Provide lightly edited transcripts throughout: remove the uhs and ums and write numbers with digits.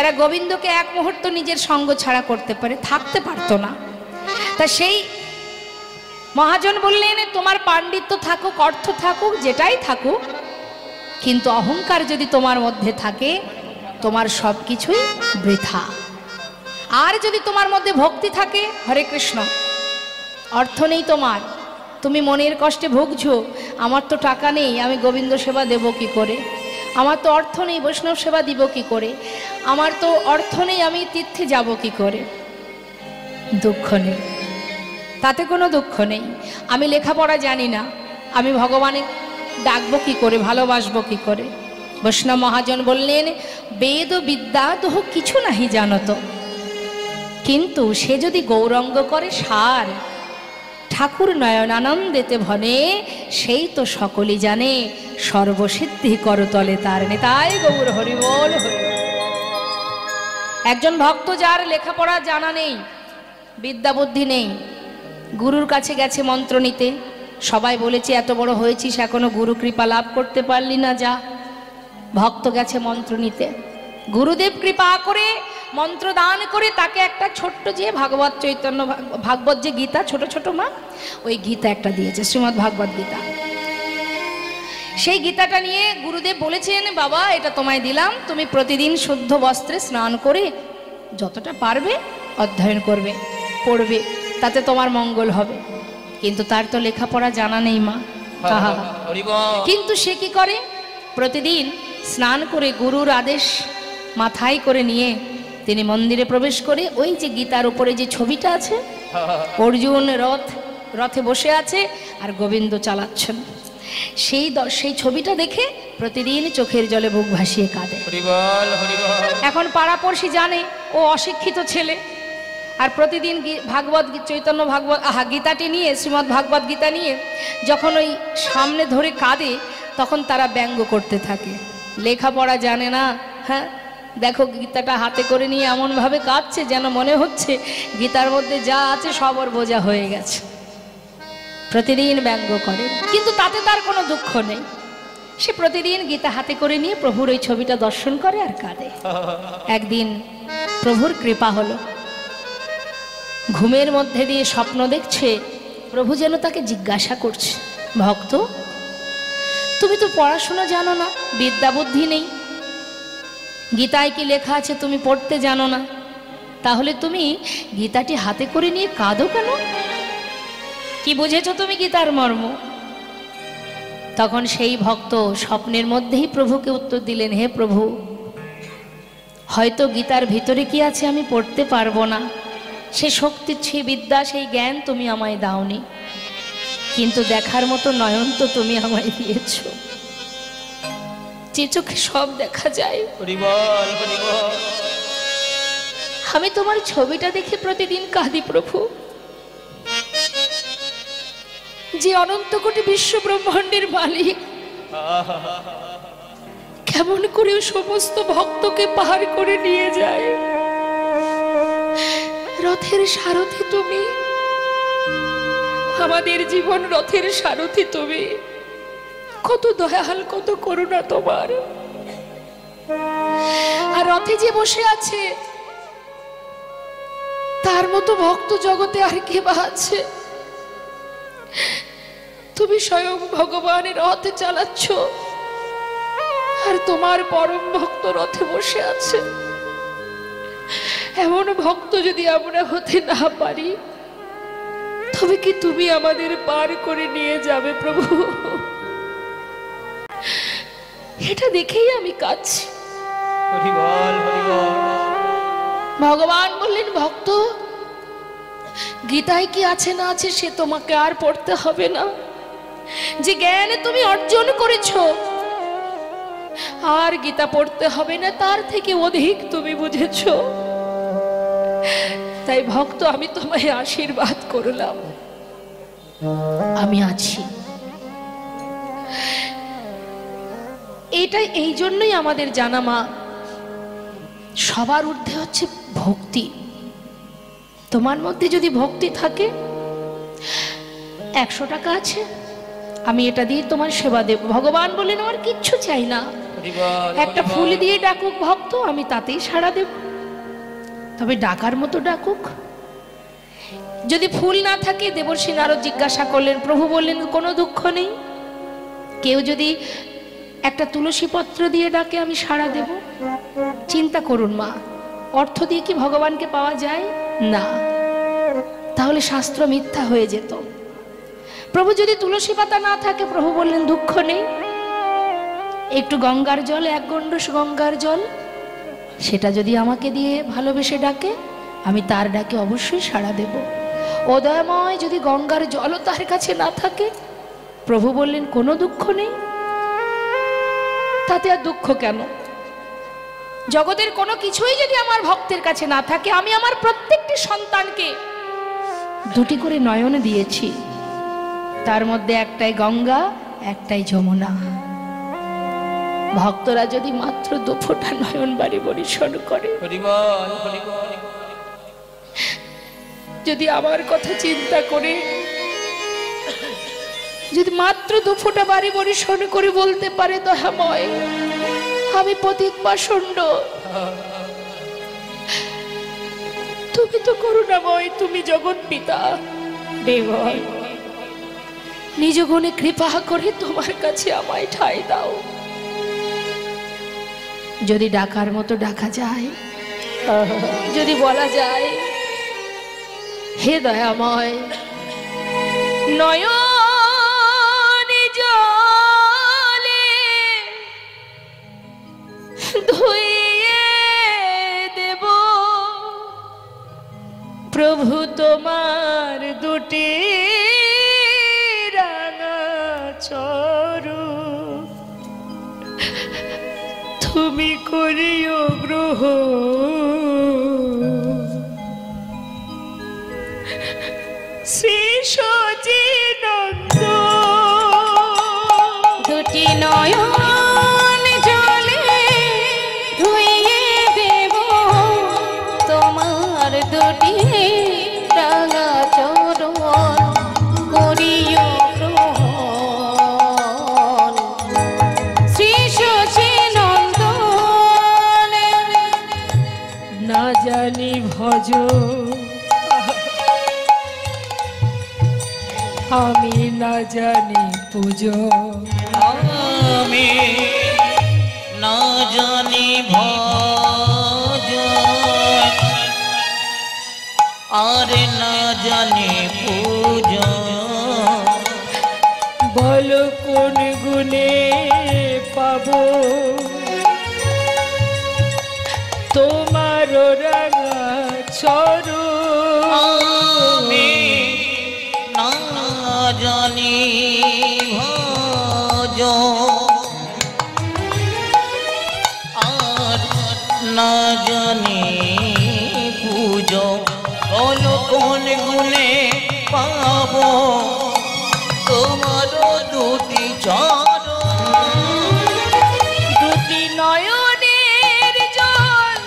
যারা গোবিন্দকে এক মুহূর্ত নিজের সঙ্গ ছাড়া করতে পারে, থাকতে পারতো না। তা সেই মহাজন বললেন, তোমার পাণ্ডিত্য থাকুক, অর্থ থাকুক, যেটাই থাকুক, কিন্তু অহংকার যদি তোমার মধ্যে থাকে তোমার সব কিছুই বৃথা। আর যদি তোমার মধ্যে ভক্তি থাকে, হরে কৃষ্ণ, অর্থ নেই তোমার, তুমি মনের কষ্টে ভুগছো, আমার তো টাকা নেই, আমি গোবিন্দ সেবা দেব কি করে, আমার তো অর্থ নেই, বৈষ্ণব সেবা দিব কি করে, আমার তো অর্থ নেই, আমি তীর্থে যাব কি করে, দুঃখ নেই, তাতে কোনো দুঃখ নেই। আমি লেখাপড়া জানি না, আমি ভগবানের ডাকবো কি করে, ভালোবাসবো কি করে। বৈষ্ণব মহাজন বললেন, বেদ ও বিদ্যা তো কিছু নাহি জানত, কিন্তু সে যদি গৌরঙ্গ করে সার, ঠাকুর নয়নানন্দেতে ভনে, সেই তো সকলই জানে, সর্বসিদ্ধি করতলে তার নেতাই গৌর হরি বল হরি। একজন ভক্ত যার লেখাপড়া জানা নেই, বিদ্যা বুদ্ধি নেই, গুরুর কাছে গেছে মন্ত্র নিতে, সবাই বলেছে এত বড় হয়েছিস এখনো গুরু কৃপা লাভ করতে পারলি না, যা। ভক্ত গেছে মন্ত্র নিতে, গুরুদেব কৃপা করে মন্ত্র দান করে তাকে একটা ছোট্ট যে ভাগবত চৈতন্য ভাগবত যে গীতা, ছোট ছোট মা, ওই গীতা একটা দিয়েছে, শ্রীমদ্ ভাগবত গীতা। সেই গীতাটা নিয়ে গুরুদেব বলেছেন, বাবা এটা তোমায় দিলাম, তুমি প্রতিদিন শুদ্ধ বস্ত্রে স্নান করে যতটা পারবে অধ্যয়ন করবে, পড়বে, তাতে তোমার মঙ্গল হবে। কিন্তু তার তো লেখাপড়া জানা নেই মা, কিন্তু সে কি করে, প্রতিদিন স্নান করে গুরুর আদেশ মাথায় করে নিয়ে তিনি মন্দিরে প্রবেশ করে, ওই যে গীতার উপরে যে ছবিটা আছে, অর্জুন রথে বসে আছে আর গোবিন্দ চালাচ্ছেন, সেই ছবিটা দেখে প্রতিদিন চোখের জলে বুক ভাসিয়ে কাঁদে। এখন পাড়াপড়শি জানে ও অশিক্ষিত ছেলে, আর প্রতিদিন ভাগবত চৈতন্য ভাগবত গীতাটি নিয়ে, শ্রীমদ্ ভাগবত গীতা নিয়ে যখন ওই সামনে ধরে কাঁদে, তখন তারা ব্যঙ্গ করতে থাকে, লেখাপড়া জানে না, হ্যাঁ দেখো গীতাটা হাতে করে নিয়ে এমনভাবে কাঁদছে যেন মনে হচ্ছে গীতার মধ্যে যা আছে সব ওর বোঝা হয়ে গেছে। প্রতিদিন ব্যঙ্গ করে, কিন্তু তাতে তার কোনো দুঃখ নেই, সে প্রতিদিন গীতা হাতে করে নিয়ে প্রভুর ওই ছবিটা দর্শন করে আর কাঁদে। একদিন প্রভুর কৃপা হলো, ঘুমের মধ্যে দিয়ে স্বপ্ন দেখছে, প্রভু যেন তাকে জিজ্ঞাসা করছে, ভক্ত তুমি তো পড়াশোনা জানো না, বিদ্যা বুদ্ধি নেই, গীতায় কি লেখা আছে তুমি পড়তে জানো না, তাহলে তুমি গীতাটি হাতে করে নিয়ে কাঁদো কেন, কি বুঝেছো তুমি গীতার মর্ম? তখন সেই ভক্ত স্বপ্নের মধ্যেই প্রভুকে উত্তর দিলেন, হে প্রভু, হয়তো গীতার ভিতরে কি আছে আমি পড়তে পারবো না, সে শক্তি, সে বিদ্যা, সেই জ্ঞান তুমি আমায় দাওনি, কিন্তু দেখার মতো নয়ন তো তুমি আমায় দিয়েছ, যে চোখে সব দেখা যায়। আমি তোমার ছবিটা দেখে প্রতিদিন কাঁদি প্রভু, যে অনন্ত কোটি বিশ্ব ব্রহ্মাণ্ডের মালিক, কেমন করে সমস্ত ভক্তকে পাহাড় করে নিয়ে যায়, রথের সারথি তুমি, আমাদের জীবন রথের সারথি তুমি, কত দয়াল, কত করুণা তোমার। আর রথে যে বসে আছে তার মতো ভক্ত জগতে আর কে বা আছে? তুমি স্বয়ং ভগবানের রথে চালাচ্ছ, আর তোমার পরম ভক্ত রথে বসে আছে। এমন ভক্ত যদি আমরা হতে না পারি, তবে কি তুমি আমাদের পার করে নিয়ে যাবে প্রভু? এটা দেখেই আমি কাঁদছি। ভগবান বললেন, ভক্ত গীতায় কি আছে না আছে সে তোমাকে আর পড়তে হবে না, যে জ্ঞান তুমি অর্জন করেছো আর গীতা পড়তে হবে না, তার থেকে অধিক তুমি বুঝেছো। তাই ভক্ত আমি তোমায় আশীর্বাদ করলাম, আমি আছি। এটাই এই জন্যই আমাদের জানা মা, সবার ঊর্ধ্বে হচ্ছে ভক্তি। তোমার মধ্যে যদি ভক্তি থাকে, 100 টাকা আছে, আমি এটা দিয়ে তোমার সেবা দেব। ভগবান বলেন আমার কিচ্ছু চাই না, একটা ফুল দিয়ে ডাকুক ভক্ত, তো, আমি তাতেই সাড়া দেব। তবে ডাকার মতো ডাকুক। যদি ফুল না থাকে, দেবর্ষি নারদ জিজ্ঞাসা করলেন, প্রভু বললেন কোনো দুঃখ নেই, কেউ যদি একটা তুলসী পত্র দিয়ে ডাকে আমি সাড়া দেব। চিন্তা করুন মা, অর্থ দিয়ে কি ভগবানকে পাওয়া যায় না? তাহলে শাস্ত্র মিথ্যা হয়ে যেত। প্রভু যদি তুলসী পাতা না থাকে, প্রভু বললেন দুঃখ নেই, একটু গঙ্গার জল, 1 গণ্ডূষ গঙ্গার জল, সেটা যদি আমাকে দিয়ে ভালোবেসে ডাকে, আমি তার ডাকে অবশ্যই সাড়া দেব। ও দয়াময়, যদি গঙ্গার জলও তার কাছে না থাকে, প্রভু বললেন কোনো দুঃখ নেই। তাতে আর দুঃখ কেন? জগতের কোনো কিছুই যদি আমার ভক্তের কাছে না থাকে, আমি আমার প্রত্যেকটি সন্তানকে 2টি করে নয়ন দিয়েছি, তার মধ্যে একটাই গঙ্গা, একটাই যমুনা। ভক্তরা যদি মাত্র 2 ফোঁটা নয়ন বাড়ি বরিশন করে, যদি আমার কথা চিন্তা করে, যদি মাত্র 2 ফোঁটা বাড়ি বরিশন করে বলতে পারে, দয়াময় আমি পতিত পাষণ্ড, তুমি তো করুণাময়, তুমি জগৎ পিতা, দেবয় নিজ গুণে কৃপা করে তোমার কাছে আমায় ঠাঁই দাও। যদি ডাকার মতো ডাকা যায়, যদি বলা যায় হে দয়াময়, নয়ন জলে ধুইয়ে দেব প্রভু তোমার 2টি রাঙা চরু, তুমি করিও গ্রহণ। শ্রী সচিনন্দ 2টি নয়ন জলে ধুইয়ে দেব তোমার 2টি রাঙা চরণ, করিও গ্রহণ। শ্রী সচিনন্দন না জানি ভজ, আমি না জানি পুজো, আমি না জানি ভজন, আর না জানি পূজা। বলো কোন গুণে পাবো তোমার রাঙা চরু, আমি না জানি ভজন, আর না জানি পূজো। বলো কোন গুণে পাবো তোমার 2টি চরণ। 2টি নয়নের জল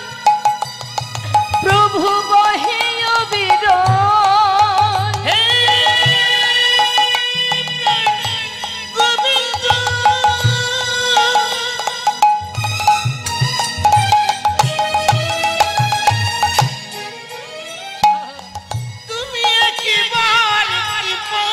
প্রভু বহে অবিরল, হে গোবিন্দ, তুমি একবার কৃপা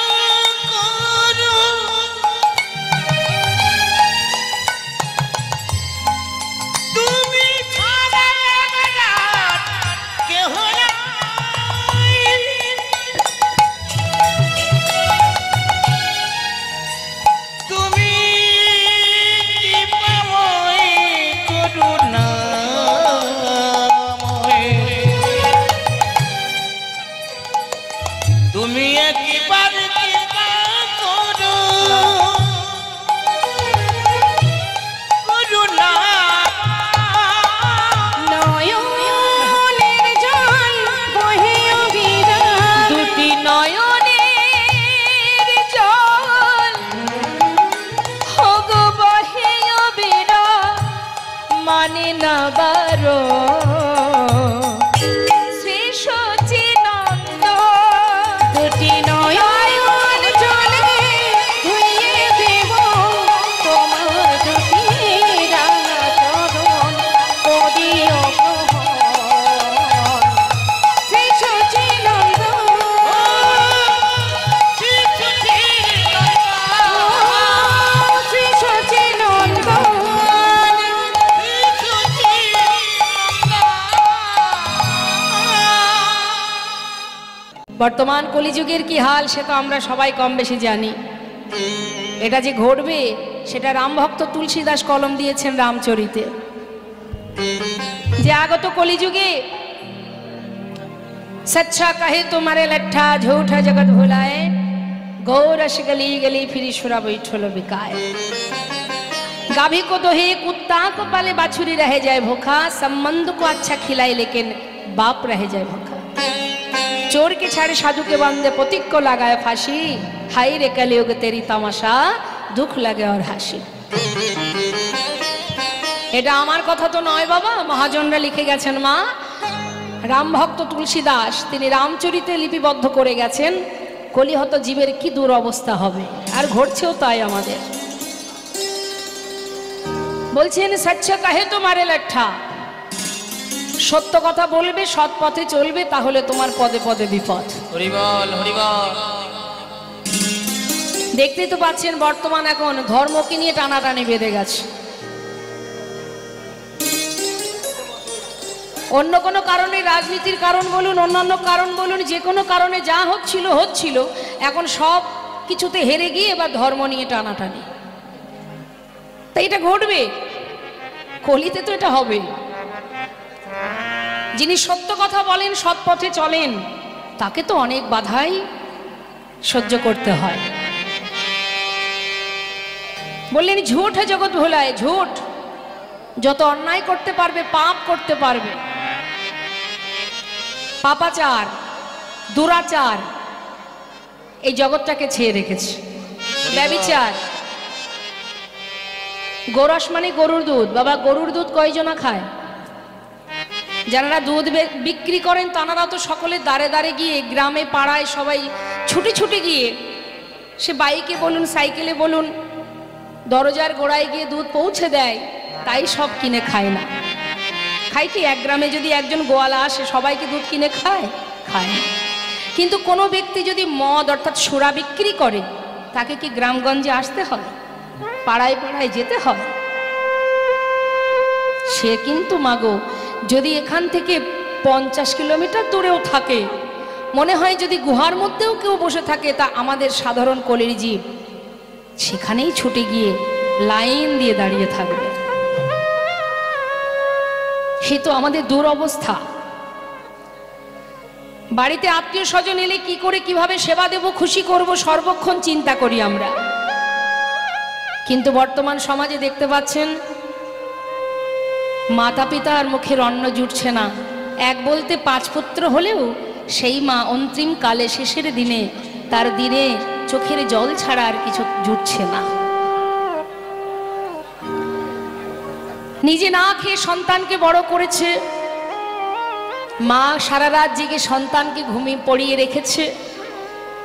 বর্তমান কলিযুগের কি হাল সে তো আমরা সবাই কম বেশি জানি। এটা যে ঘটবে সেটা রামভক্ত তুলসীদাস কলম দিয়েছেন রামচরিতে, যে আগত কলিযুগে सच्चा कहे तुम्हारे लट्ठा झूठा जगत भुलाए, गौरस गली गली फिर ईश्वरा बैठलो बिकाए। गाभी को दोहे कुत्ता को पाले बाछुरी रह जाए भूखा, संबंध को अच्छा खिलाए लेकिन बाप रह जाए भूखा। चोर के छाड़े साधु के बांधे पथिक को लगाए फांसी, हाय रे कलयुग तेरी तमाशा दुख लगे और हाসি। এটা আমার কথা তো নয় বাবা, মহাজনরা লিখে গেছেন। মা রামভক্ত তুলসীদাস তিনি রামচরিতে লিপিবদ্ধ করে গেছেন কলিহত জীবের কি দুরবস্থা হবে, আর ঘটছেও তাই আমাদের। বলছেন সচ্চা কাহে তোমারে লট্ঠা, সত্য কথা বলবে, সৎ পথে চলবে, তাহলে তোমার পদে পদে বিপদ। হরি বল হরি বল। দেখতেই তো পাচ্ছেন বর্তমান এখন ধর্মকে নিয়ে টানাটানি বেঁধে গেছে। অন্য কোনো কারণে, রাজনীতির কারণ বলুন, অন্যান্য কারণ বলুন, যে কোনো কারণে যা হচ্ছিল এখন সব কিছুতে হেরে গিয়ে এবার ধর্ম নিয়ে টানাটানি। তাই এটা ঘটবে, কলিতে তো এটা হবে। যিনি সত্য কথা বলেন, সৎ পথে চলেন, তাকে তো অনেক বাধাই সহ্য করতে হয়। বললেন ঝুট জগৎ ভোলায়, ঝুট যত অন্যায় করতে পারবে, পাপ করতে পারবে, পাপাচার দুরাচার এই জগৎটাকে ছেয়ে রেখেছে। ব্যভিচার, গোরস মানে গরুর দুধ। বাবা গরুর দুধ কয়জনা খায়? যারা দুধ বিক্রি করেন তারা তো সকলে দাঁড়ে দাঁড়ে গিয়ে, গ্রামে পাড়ায় সবাই ছুটে ছুটে গিয়ে, সে বাইকে বলুন সাইকেলে বলুন, দরজার গোড়ায় গিয়ে দুধ পৌঁছে দেয়, তাই সব কিনে খায় না। খায় কি? এক গ্রামে যদি একজন গোয়ালা আসে, সবাইকে দুধ কিনে খায়? খায় না। কিন্তু কোনো ব্যক্তি যদি মদ অর্থাৎ সুরা বিক্রি করে, তাকে কি গ্রামগঞ্জে আসতে হয়? পাড়ায় পাড়ায় যেতে হয়? সে কিন্তু মাগো যদি এখান থেকে 50 কিলোমিটার দূরেও থাকে, মনে হয় যদি গুহার মধ্যেও কেউ বসে থাকে, তা আমাদের সাধারণ কলির জীব সেখানেই ছুটে গিয়ে লাইন দিয়ে দাঁড়িয়ে থাকবে। সে তো আমাদের দুরবস্থা। বাড়িতে আত্মীয় স্বজন এলে কি করে কিভাবে সেবা দেব, খুশি করব, সর্বক্ষণ চিন্তা করি আমরা। কিন্তু বর্তমান সমাজে দেখতে পাচ্ছেন মাতা পিতার মুখের অন্ন জুটছে না। এক বলতে 5 পুত্র হলেও সেই মা অন্তিম কালে শেষের দিনে তার দিনে চোখের জল ছাড়া আর কিছু জুটছে না। নিজে না খেয়ে সন্তানকে বড় করেছে, মা সারা রাত জেগে সন্তানকে ঘুমিয়ে পড়িয়ে রেখেছে,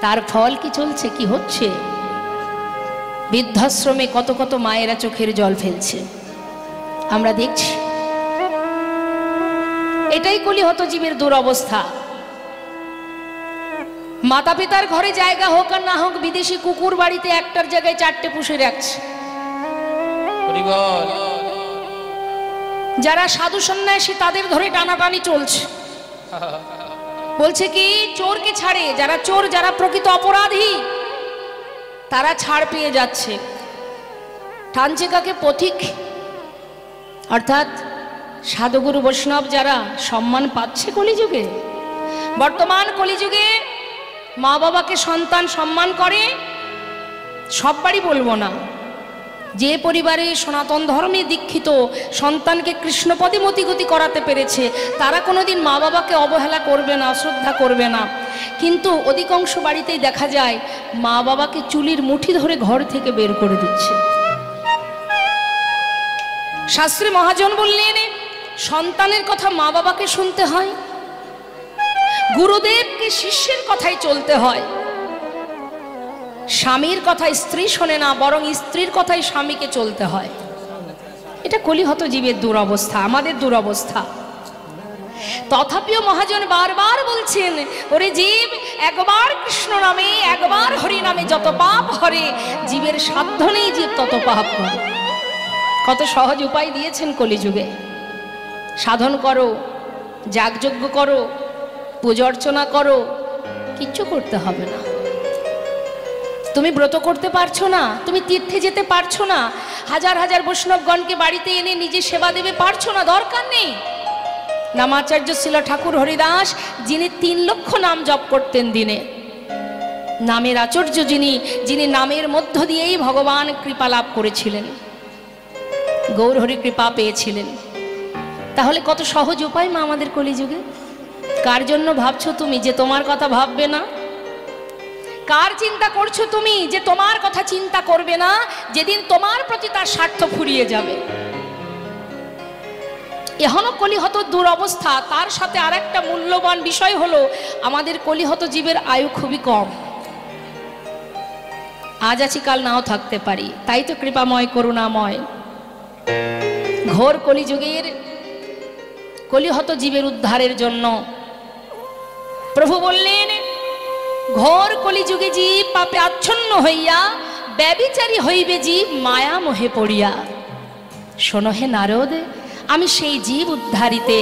তার ফল কি চলছে, কি হচ্ছে? বৃদ্ধাশ্রমে কত কত মায়েরা চোখের জল ফেলছে, আমরা দেখছি। এটাই কলিহত জীবের দুরবস্থা। মাতা পিতার ঘরে জায়গা হোক আর না হোক, বিদেশি কুকুর বাড়িতে একটার জায়গায় 4টে পুষে রাখছে। যারা সাধু সন্ন্যাসী তাদের ধরে টানাটানি চলছে। বলছে কি চোরকে ছাড়ে, যারা চোর, যারা প্রকৃত অপরাধী, তারা ছাড় পেয়ে যাচ্ছে। টানছে কাকে? পথিক, অর্থাৎ সাধুগুরু বৈষ্ণব যারা সম্মান পাচ্ছে কলিযুগে। বর্তমান কলিযুগে মা বাবাকে সন্তান সম্মান করে, সব বাড়ি বলবো না, যে পরিবারে সনাতন ধর্মে দীক্ষিত সন্তানকে কৃষ্ণপদে মতিগতি করাতে পেরেছে, তারা কোনোদিন মা বাবাকে অবহেলা করবে না, অশ্রদ্ধা করবে না। কিন্তু অধিকাংশ বাড়িতেই দেখা যায় মা বাবাকে চুলির মুঠি ধরে ঘর থেকে বের করে দিচ্ছে। শাস্ত্রী মহাজন বললেন সন্তানের কথা মা বাবাকে শুনতে হয়, গুরুদেবকে শিষ্যের কথাই চলতে হয়। স্বামীর কথায় স্ত্রী শোনে না, বরং স্ত্রীর কথাই স্বামীকে চলতে হয়। এটা কলিহত জীবের দুরবস্থা, আমাদের দুরবস্থা। তথাপিও মহাজন বারবার বলছেন, ওরে জীব, একবার কৃষ্ণ নামে, একবার হরি নামে যত পাপ হরে, জীবের সাধ্য নেই জীব তত পাপ করে। কত সহজ উপায় দিয়েছেন কলিযুগে। সাধন করো, যাগযজ্ঞ করো, পূজা অর্চনা করো, কিচ্ছু করতে হবে না। তুমি ব্রত করতে পারছো না, তুমি তীর্থে যেতে পারছো না, হাজার হাজার বৈষ্ণবগণকে বাড়িতে এনে নিজে সেবা দেবে পারছো না, দরকার নেই। নামাচার্য ছিল ঠাকুর হরিদাস, যিনি 3 লক্ষ নাম জপ করতেন দিনে, নামের আচার্য যিনি নামের মধ্য দিয়েই ভগবান কৃপা লাভ করেছিলেন, গৌর হরি কৃপা পেয়েছিলেন। তাহলে কত সহজ উপায় মা আমাদের কলিযুগে। কার জন্য ভাবছো তুমি যে তোমার কথা ভাববে না? কার চিন্তা করছো তুমি যে তোমার কথা চিন্তা করবে না, যেদিন তোমার প্রতি তার স্বার্থ ফুরিয়ে যাবে? এখনো কলিহত দুরবস্থা, তার সাথে আর একটা মূল্যবান বিষয় হলো আমাদের কলিহত জীবের আয়ু খুবই কম। আজ আছি কাল নাও থাকতে পারি, তাই তো কৃপাময় করুণাময় ঘোর কলিযুগের কলিহত জীবের উদ্ধারের জন্য প্রভু বললেন, ঘোর কলিযুগে জীব পাপে আচ্ছন্ন হইয়া ব্যভিচারী হইবে জীব মায়া মোহে পড়িয়া। শোনো হে নারদ, আমি সেই জীব উদ্ধারিতে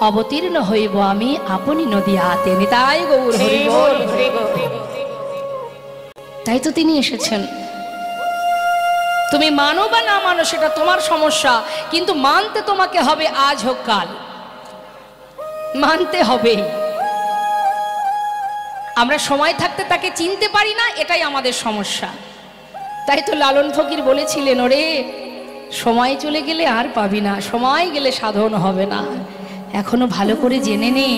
অবতীর্ণ হইব আমি আপনি নদীয়াতে। নিতাই গৌর হরি বল। তাই তো তিনি এসেছেন। তুমি মানো বা না মানো সেটা তোমার সমস্যা, কিন্তু মানতে তোমাকে হবে, আজ হোক কাল মানতে হবে। আমরা সময় থাকতে তাকে চিনতে পারি না, এটাই আমাদের সমস্যা। তাই তো লালন ফকির বলেছিলেন, ওরে সময় চলে গেলে আর পাবি না, সময় গেলে সাধন হবে না। এখনো ভালো করে জেনে নে,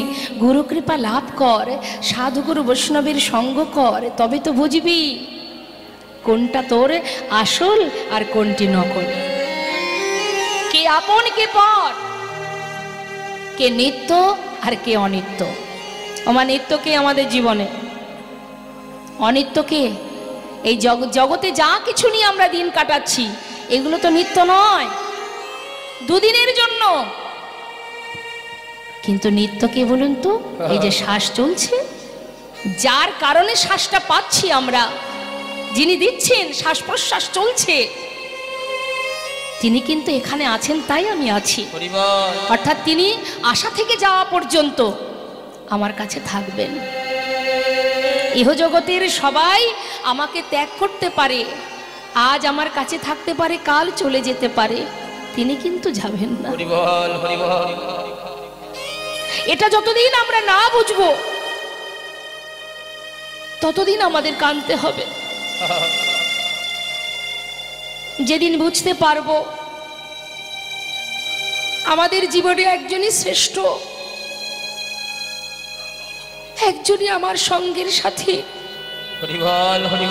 গুরু কৃপা লাভ কর, সাধুগুরু বৈষ্ণবের সঙ্গ কর, তবে তো বুঝবি কোনটা তোর আসল আর কোনটি নকল, কে আপন কে পর, কে নিত্য আর কে অনিত্য। আমার নিত্য কে আমাদের জীবনে, অনিত্য কে? এই জগতে যা কিছু নিয়ে আমরা দিন কাটাচ্ছি এগুলো তো নিত্য নয়, দুদিনের জন্য। কিন্তু নিত্য কে বলুন তো? এই যে শ্বাস চলছে, যার কারণে শ্বাসটা পাচ্ছি আমরা, যিনি দিচ্ছেন, শ্বাস প্রশ্বাস চলছে, তিনি কিন্তু এখানে আছেন, তাই আমি আছি। অর্থাৎ তিনি আশা থেকে যাওয়া পর্যন্ত আমার কাছে থাকবেন। ইহজগতের সবাই আমাকে ত্যাগ করতে পারে, আজ আমার কাছে থাকতে পারে, কাল চলে যেতে পারে, তিনি কিন্তু যাবেন না। এটা যতদিন আমরা না বুঝবো ততদিন আমাদের কাঁদতে হবে। যেদিন বুঝতে পারবো আমাদের জীবনে একজনই শ্রেষ্ঠ, একজনই আমার সঙ্গের সাথী,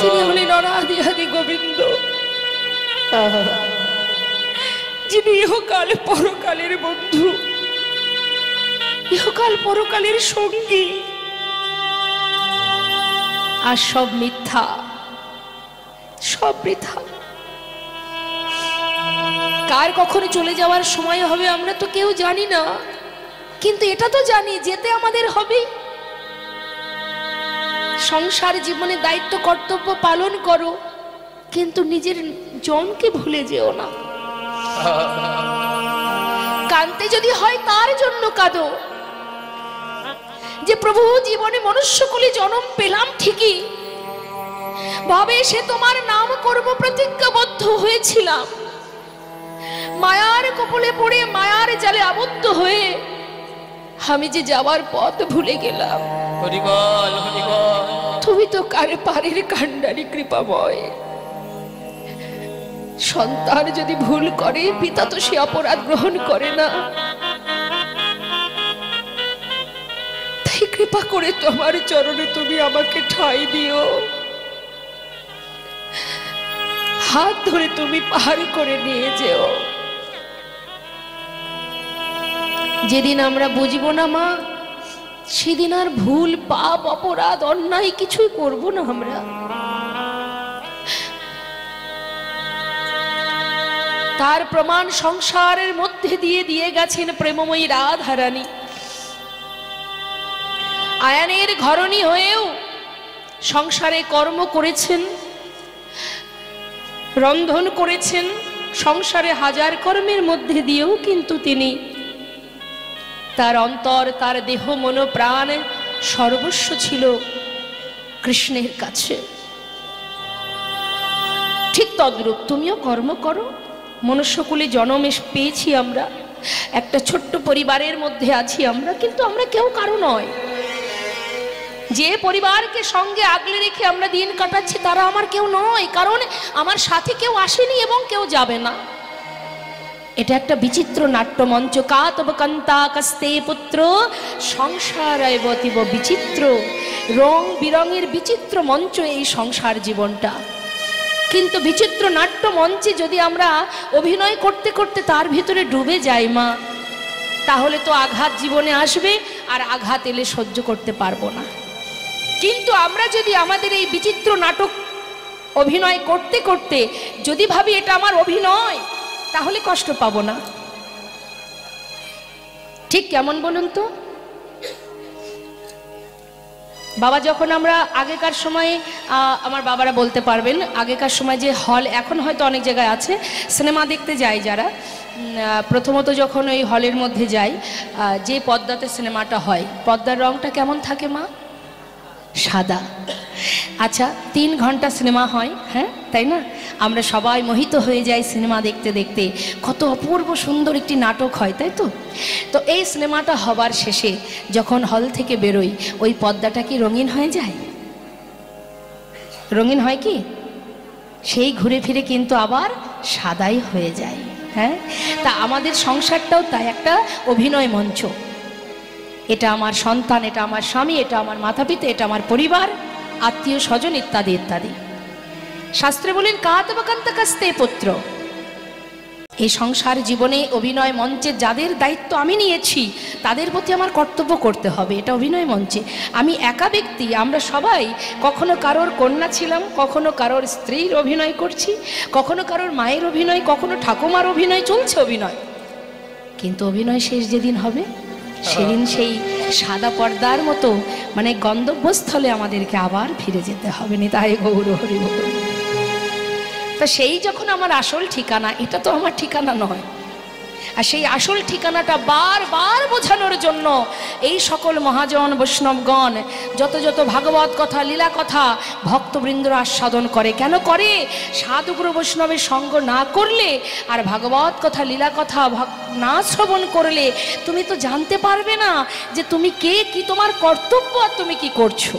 তিনি হলেন অনাদি আদি গোবিন্দ, যিনি ইহকাল পরকালের বন্ধু, ইহকাল পরকালের সঙ্গী। আর সব মিথ্যা, সব বৃথা। কার কখনো চলে যাওয়ার সময় হবে আমরা তো কেউ জানি না, কিন্তু এটা তো জানি যেতে আমাদের হবে। সংসার জীবনে দায়িত্ব কর্তব্য পালন করো, কিন্তু নিজের জনকে ভুলে যেও না। কাঁদতে যদি হয় তার জন্য কাঁদো, যে প্রভু জীবনে মনুষ্যকুলে জন্ম পেলাম ঠিকই, ভাবে সে তোমার নাম করব প্রতিজ্ঞাবদ্ধ হয়েছিলাম, মায়ার কপলে পড়ে মায়ার জালে আবদ্ধ হয়ে আমি যে যাওয়ার পথ ভুলে গেলাম। তুমি তো কারে পারের কাণ্ডারি কৃপাময়। সন্তান যদি ভুল করে, পিতা তো সে অপরাধ গ্রহণ করে না, তাই কৃপা করে তোমার চরণে তুমি আমাকে ঠাঁই দিও। হাত ধরে তুমি পার করে নিয়ে যেও। যেদিন আমরা বুঝবো না মা, সেদিন আর ভুল পাপ অপরাধ অন্যায় কিছুই করব না আমরা। তার প্রমাণ সংসারের মধ্যে দিয়ে দিয়ে গেছেন প্রেমময়ী রাধারানী। আয়ানের ঘরণী হয়েও সংসারে কর্ম করেছেন, রন্ধন করেছেন, সংসারে হাজার কর্মের মধ্যে দিয়েও কিন্তু তিনি তার অন্তর, তার দেহ, মন, প্রাণ সর্বস্ব ছিল কৃষ্ণের কাছে। ঠিক তদ্রূপ তুমিও কর্ম করো। মনুষ্যকুলে জন্ম পেয়েছি আমরা, একটা ছোট্ট পরিবারের মধ্যে আছি আমরা, কিন্তু আমরা কেউ কারো নয়। যে পরিবারকে সঙ্গে আগলে রেখে আমরা দিন কাটাচ্ছি তারা আমার কেউ নয়, কারণ আমার সাথে কেউ আসেনি এবং কেউ যাবে না। এটা একটা বিচিত্র নাট্যমঞ্চ। কাতব কান্তা কাস্তে পুত্র সংসারায়বতীব বিচিত্র, রং বিরঙের বিচিত্র মঞ্চ এই সংসার জীবনটা। কিন্তু বিচিত্র নাট্য মঞ্চে যদি আমরা অভিনয় করতে করতে তার ভিতরে ডুবে যাই মা, তাহলে তো আঘাত জীবনে আসবে, আর আঘাত এলে সহ্য করতে পারবো না। কিন্তু আমরা যদি আমাদের এই বিচিত্র নাটক অভিনয় করতে করতে যদি ভাবি এটা আমার অভিনয়, তাহলে কষ্ট পাবো না। ঠিক কেমন বলুন তো? বাবা যখন আমরা আগেকার সময়ে, আমার বাবারা বলতে পারবেন, আগেকার সময় যে হল, এখন হয়তো অনেক জায়গায় আছে, সিনেমা দেখতে যায় যারা, প্রথমত যখন ওই হলের মধ্যে যাই, যে পর্দাতে সিনেমাটা হয়, পর্দার রংটা কেমন থাকে মা? সাদা। আচ্ছা, 3 ঘন্টা সিনেমা হয়, হ্যাঁ তাই না? আমরা সবাই মোহিত হয়ে যাই সিনেমা দেখতে দেখতে, কত অপূর্ব সুন্দর একটি নাটক হয়, তাই তো? তো এই সিনেমাটা হবার শেষে যখন হল থেকে বেরোই, ওই পর্দাটা কি রঙিন হয়ে যায়? রঙিন হয় কি? সেই ঘুরে ফিরে কিন্তু আবার সাদাই হয়ে যায়। হ্যাঁ, তা আমাদের সংসারটাও তাই একটা অভিনয় মঞ্চ। এটা আমার সন্তান, এটা আমার স্বামী, এটা আমার মাতা পিতা, এটা আমার পরিবার, আত্মীয় স্বজন ইত্যাদি ইত্যাদি। শাস্ত্রে বলেন কাতব কান্তা কাস্তে পুত্র। এই সংসার জীবনে অভিনয় মঞ্চে যাদের দায়িত্ব আমি নিয়েছি তাদের প্রতি আমার কর্তব্য করতে হবে। এটা অভিনয় মঞ্চে আমি একা ব্যক্তি, আমরা সবাই কখনো কারোর কন্যা ছিলাম, কখনো কারোর স্ত্রীর অভিনয় করছি, কখনো কারোর মায়ের অভিনয়, কখনো ঠাকুমার অভিনয়, চলছে অভিনয়। কিন্তু অভিনয় শেষ যেদিন হবে সেদিন সেই সাদা পর্দার মতো মানে গন্তব্যস্থলে আমাদেরকে আবার ফিরে যেতে হবে। নিতাই গৌর হরি বল। তা সেই যখন আমার আসল ঠিকানা, এটা তো আমার ঠিকানা নয়, আর সেই আসল ঠিকানাটা বারবার বোঝানোর জন্য এই সকল মহাজন বৈষ্ণবগণ যত যত ভাগবত কথা, লীলা কথা ভক্তবৃন্দরা আস্বাদন করে। কেন করে? সাধুগুরু বৈষ্ণবের সঙ্গ না করলে আর ভাগবত কথা, লীলা কথা না শ্রবণ করলে তুমি তো জানতে পারবে না যে তুমি কে, কি তোমার কর্তব্য, আর তুমি কি করছো।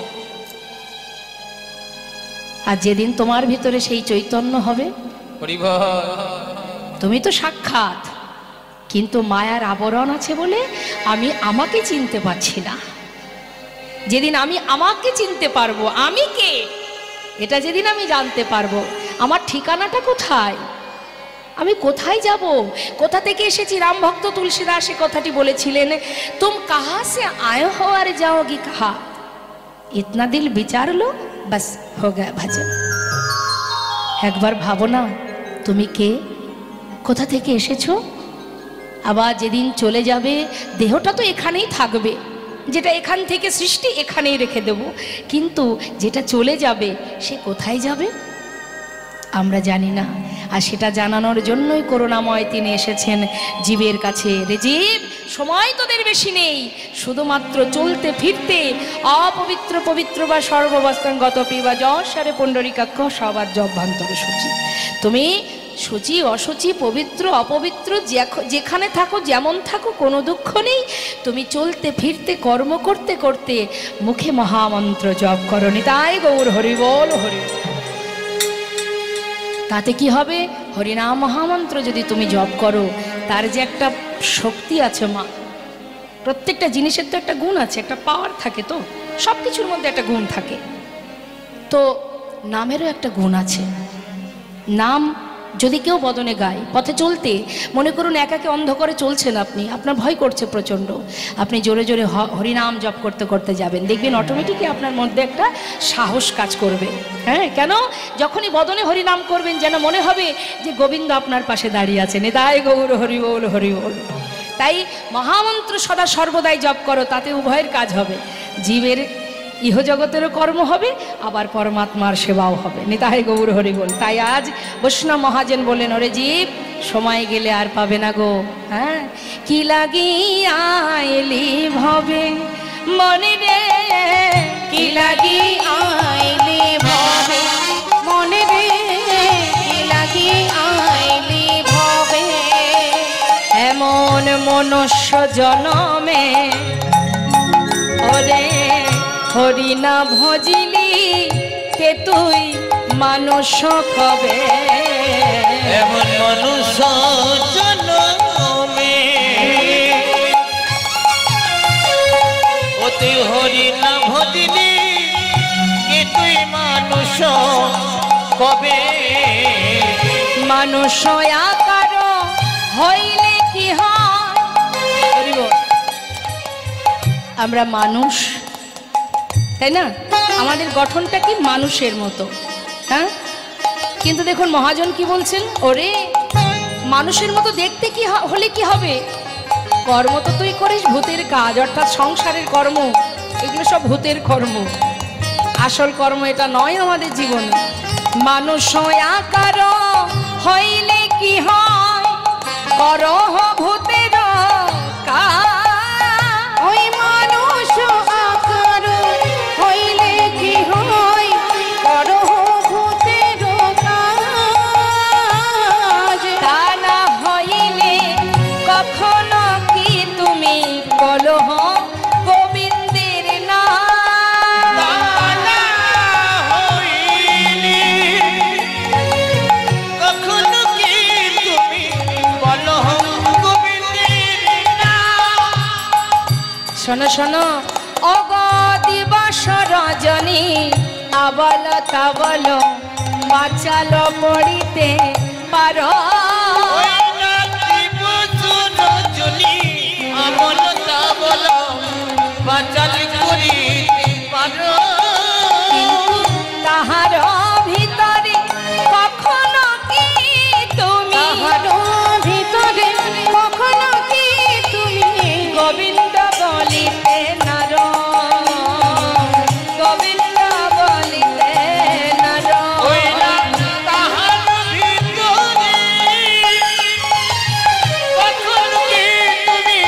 আর যেদিন তোমার ভিতরে সেই চৈতন্য হবে, তুমি তো সাক্ষাৎ, কিন্তু মায়ার আবরণ আছে বলে আমি আমাকে চিনতে পারছি না। যেদিন আমি আমাকে চিনতে পারবো, আমি কে এটা যেদিন আমি জানতে পারবো, আমার ঠিকানাটা কোথায়, আমি কোথায় যাব, কোথা থেকে এসেছি। রাম ভক্ত তুলসীদাস এ কথাটি বলেছিলেন, তুম কাহা সে আয়ে হো আর যাওগি কাহা, ইতনা দিল বিচার লো বাস হো গয়া ভজন। একবার ভাবো না তুমি কে, কোথা থেকে এসেছো। আবার যেদিন চলে যাবে দেহটা তো এখানেই থাকবে, যেটা এখান থেকে সৃষ্টি এখানেই রেখে দেব, কিন্তু যেটা চলে যাবে সে কোথায় যাবে আমরা জানি না। আর সেটা জানানোর জন্যই করুণাময় তিনি এসেছেন জীবের কাছে। রে জীব, সময় তোদের বেশি নেই, শুধুমাত্র চলতে ফিরতে অপবিত্র পবিত্র বা সর্ববস্ত্রাঙ্গত পিবা যশারে পুণ্ডরিকাক্ষ সবার জভ্যান্তর সূচি। তুমি সূচি অসুচি পবিত্র অপবিত্র যেখানে থাকো, যেমন থাকো, কোনো দুঃখ নেই। তুমি চলতে ফিরতে কর্ম করতে করতে মুখে মহামন্ত্র জপ করো। নিতাই গৌর হরি বল হরি। তাতে কি হবে? হরিনাম মহামন্ত্র যদি তুমি জপ করো, তার যে একটা শক্তি আছে মা, প্রত্যেকটা জিনিসের তো একটা গুণ আছে, একটা পাওয়ার থাকে, তো সব কিছুর মধ্যে একটা গুণ থাকে, তো নামেরও একটা গুণ আছে। নাম যদি কেউ বদনে গায়, পথে চলতে মনে করুন একাকে অন্ধকারে চলছেন আপনি, আপনার ভয় করছে প্রচণ্ড, আপনি জোরে জোরে হরিনাম জপ করতে করতে যাবেন, দেখবেন অটোমেটিকলি আপনার মধ্যে একটা সাহস কাজ করবে। হ্যাঁ, কেন? যখনই বদনে হরিনাম করবেন যেন মনে হবে যে গোবিন্দ আপনার পাশে দাঁড়িয়ে আছেন। নিতাই গৌর হরি বল হরি বল। তাই মহামন্ত্র সদা সর্বদাই জপ করো, তাতে উভয়ের কাজ হবে, জীবের ইহজগতেরও কর্ম হবে, আবার পরমাত্মার সেবাও হবে। নিতাই গৌর হরি বল। তাই আজ বৈষ্ণব মহাজন বললেন, ওরে জীব, সময় গেলে আর পাবে না গো। হ্যাঁ, কি লাগিয়া এলি ভবে মনে রে কি লাগি আইলি ভবে মনে রে কি লাগি আইলি ভবে এমন মনুষ্য জনমে ওরে হরি না ভজিলি কে তুই মানুষ কবে এমন মনুষ্য জনমে অতি হরি না ভজিলি কে তুই মানুষ কবে মানুষ আকার হইলে কি হয় আমরা মানুষ, তাই না? আমাদের গঠনটা কি মানুষের মতো, হ্যাঁ? কিন্তু দেখুন মহাজন কি বলছেন, ওরে মানুষের মতো দেখতে কি হলে কি হবে, কর্ম তো তুই করিস ভূতের কাজ, অর্থাৎ সংসারের কর্ম, এগুলো সব ভূতের কর্ম, আসল কর্ম এটা নয় আমাদের জীবনে। মানুষ আকার হইলে কি হয়, করহ ভূতের কাজ। ওই মানুষ আকার হইলে কি হয়, করহ ভূতের কাজ। তা না হইলে কখনো কি তুমি কলহ গোবিন্দের নাম। কখনো কি তুমি বলো গোবিন্দের নাম। শোনো শোনো অগ দিবস রজনী আবল তাবল বাচাল পড়িতে পারো। ওই রাত্রি বছর রজনী আমল তাবল বাচাল করিতে পারো। কিন্তু তাহার ভিতরে কখনো কি তুমি, তাহার ভিতরে কখনো কি তুমি গোবিন্দ বলিতে নার, গোবিন্দ বলিতে নার। ওই রাত্রি তাহার ভিতরে কখনো কি তুমি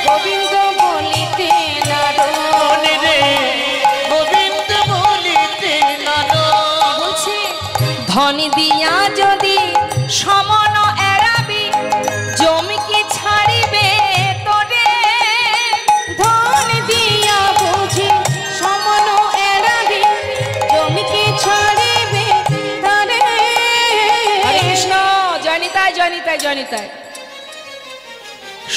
গোবিন্দ বলিতে নারো। মনে রে গোবিন্দ বলিতে নারো। বলছি ধন দিয়া যদি সমন এড়াবি জমি কি ছাড়িবে তোরে। ধন দিয়া বুঝি সমন এড়াবি জমিকে ছাড়িবে তারে। হরে কৃষ্ণ, জয়নিতায় জয়নিতায় জয়নিতায়।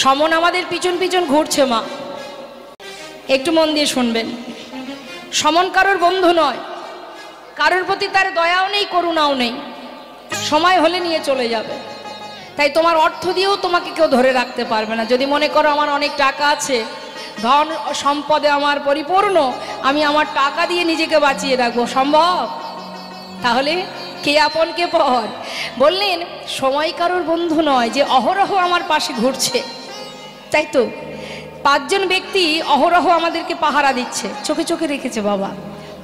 সমন আমাদের পিছন পিছন ঘুরছে মা, একটু মন দিয়ে শুনবেন। সমন কারোর বন্ধু নয়, কারোর প্রতি তার দয়াও নেই করুণাও নেই, সময় হলে নিয়ে চলে যাবে। তাই তোমার অর্থ দিয়েও তোমাকে কেউ ধরে রাখতে পারবে না। যদি মনে করো আমার অনেক টাকা আছে, ধন সম্পদে আমার পরিপূর্ণ, আমি আমার টাকা দিয়ে নিজেকে বাঁচিয়ে রাখবো, সম্ভব? তাহলে কে আপন কে পর? বললেন সময় কারোর বন্ধু নয় যে অহরহ আমার পাশে ঘুরছে। তাই তো 5 জন ব্যক্তি অহরহ আমাদেরকে পাহারা দিচ্ছে, চোখে চোখে রেখেছে বাবা।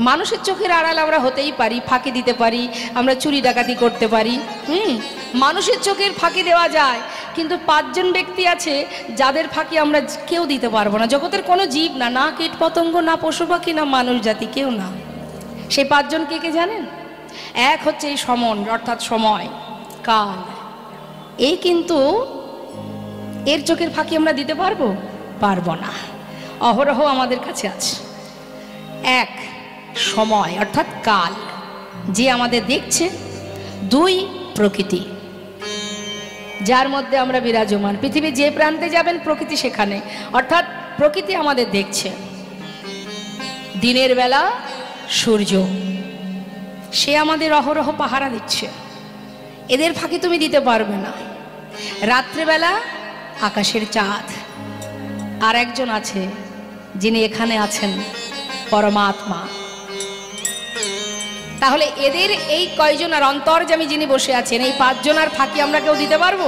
মানুষের চোখের আড়াল আমরা হতেই পারি, ফাঁকি দিতে পারি, আমরা চুরি ডাকাতি করতে পারি, মানুষের চোখের ফাঁকি দেওয়া যায়, কিন্তু 5 জন ব্যক্তি আছে যাদের ফাঁকি আমরা কেউ দিতে পারবো না। জগতের কোনো জীব না, না কীট পতঙ্গ, না পশু পাখি, না মানুষ জাতি, কেউ না। সেই 5 জন কে কে জানেন? এক হচ্ছে এই সমন, অর্থাৎ সময়, কাল। এই কিন্তু এর চোখের ফাঁকি আমরা দিতে পারবো? পারবো না। অহরহ আমাদের কাছে আছে। এক সময় অর্থাৎ কাল, যে আমাদের দেখছে। 2 প্রকৃতি, যার মধ্যে আমরা বিরাজমান। পৃথিবীর যে প্রান্তে যাবেন প্রকৃতি সেখানে, অর্থাৎ প্রকৃতি আমাদের দেখছে। দিনের বেলা সূর্য, সে আমাদের অহরহ পাহারা দিচ্ছে, এদের ফাঁকি তুমি দিতে পারবে না। রাত্রেবেলা আকাশের চাঁদ, আর একজন আছে যিনি এখানে আছেন, পরমাত্মা। তাহলে এদের এই কয়জন আর অন্তর্যামী যিনি বসে আছেন, এই 5 জনার ফাঁকি আমরা কেউ দিতে পারবো?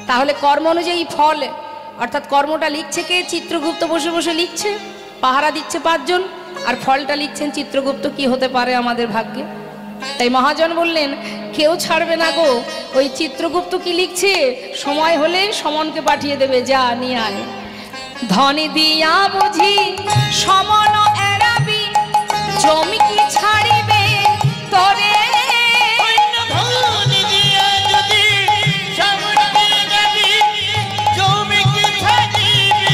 তাহলে কর্ম অনুযায়ী ফল, অর্থাৎ কর্মটা লিখছে কে? চিত্রগুপ্ত বসে বসে লিখছে, পাহারা দিচ্ছে 5 জন, আর ফলটা লিখছেন চিত্রগুপ্ত। কি হতে পারে আমাদের ভাগ্যে? তাই মহাজন বললেন কেউ ছাড়বে না গো। ওই চিত্রগুপ্ত কি লিখছে? সময় হলে সমনকে পাঠিয়ে দেবে, যা নিয়ে আয়। ধন দিয়া বুঝি সমন এড়াবি জমি কি ছাড়িবে তোরে অন্য ধন দিয়া যদি সামনে যাবি জমি কি ছাড়িবে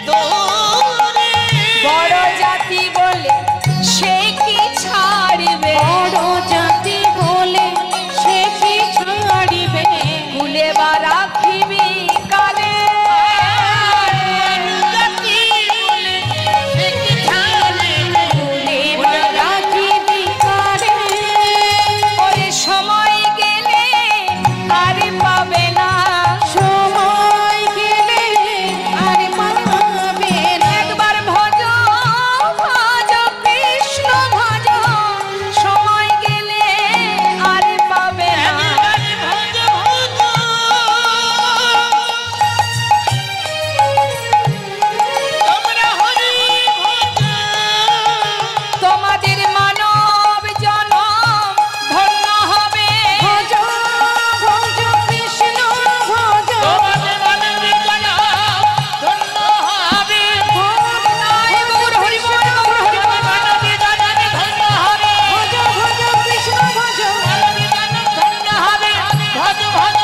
তোরে বড় জাতি বলে সে কি ছাড়িবে বড় জাতি বলে সে কি ছাড়িবে কুলে বা রাখিবি কালে জাতি বলে সে কি ছাড়িবে এবার রাখিবি কারে ওরে সময় গেলে আর পাবে না সময় গেলে আর পাবে না একবার ভজ ভজ কৃষ্ণ ভজ সময় গেলে আর পাবে না ভজ ভজ তোমরা হরি ভজ তোমাদের মানব জনম ধন্য হবে ভজ ভজ কৃষ্ণ ভজ তোমাদের মানবী জনম ধন্য হবে নাই গৌর হরি বল, গৌর হরি বল। মানবী জনম ধন্য হবে ভজ ভজ কৃষ্ণ ভজ মানবী জনম ধন্য হবে ভজ ভজ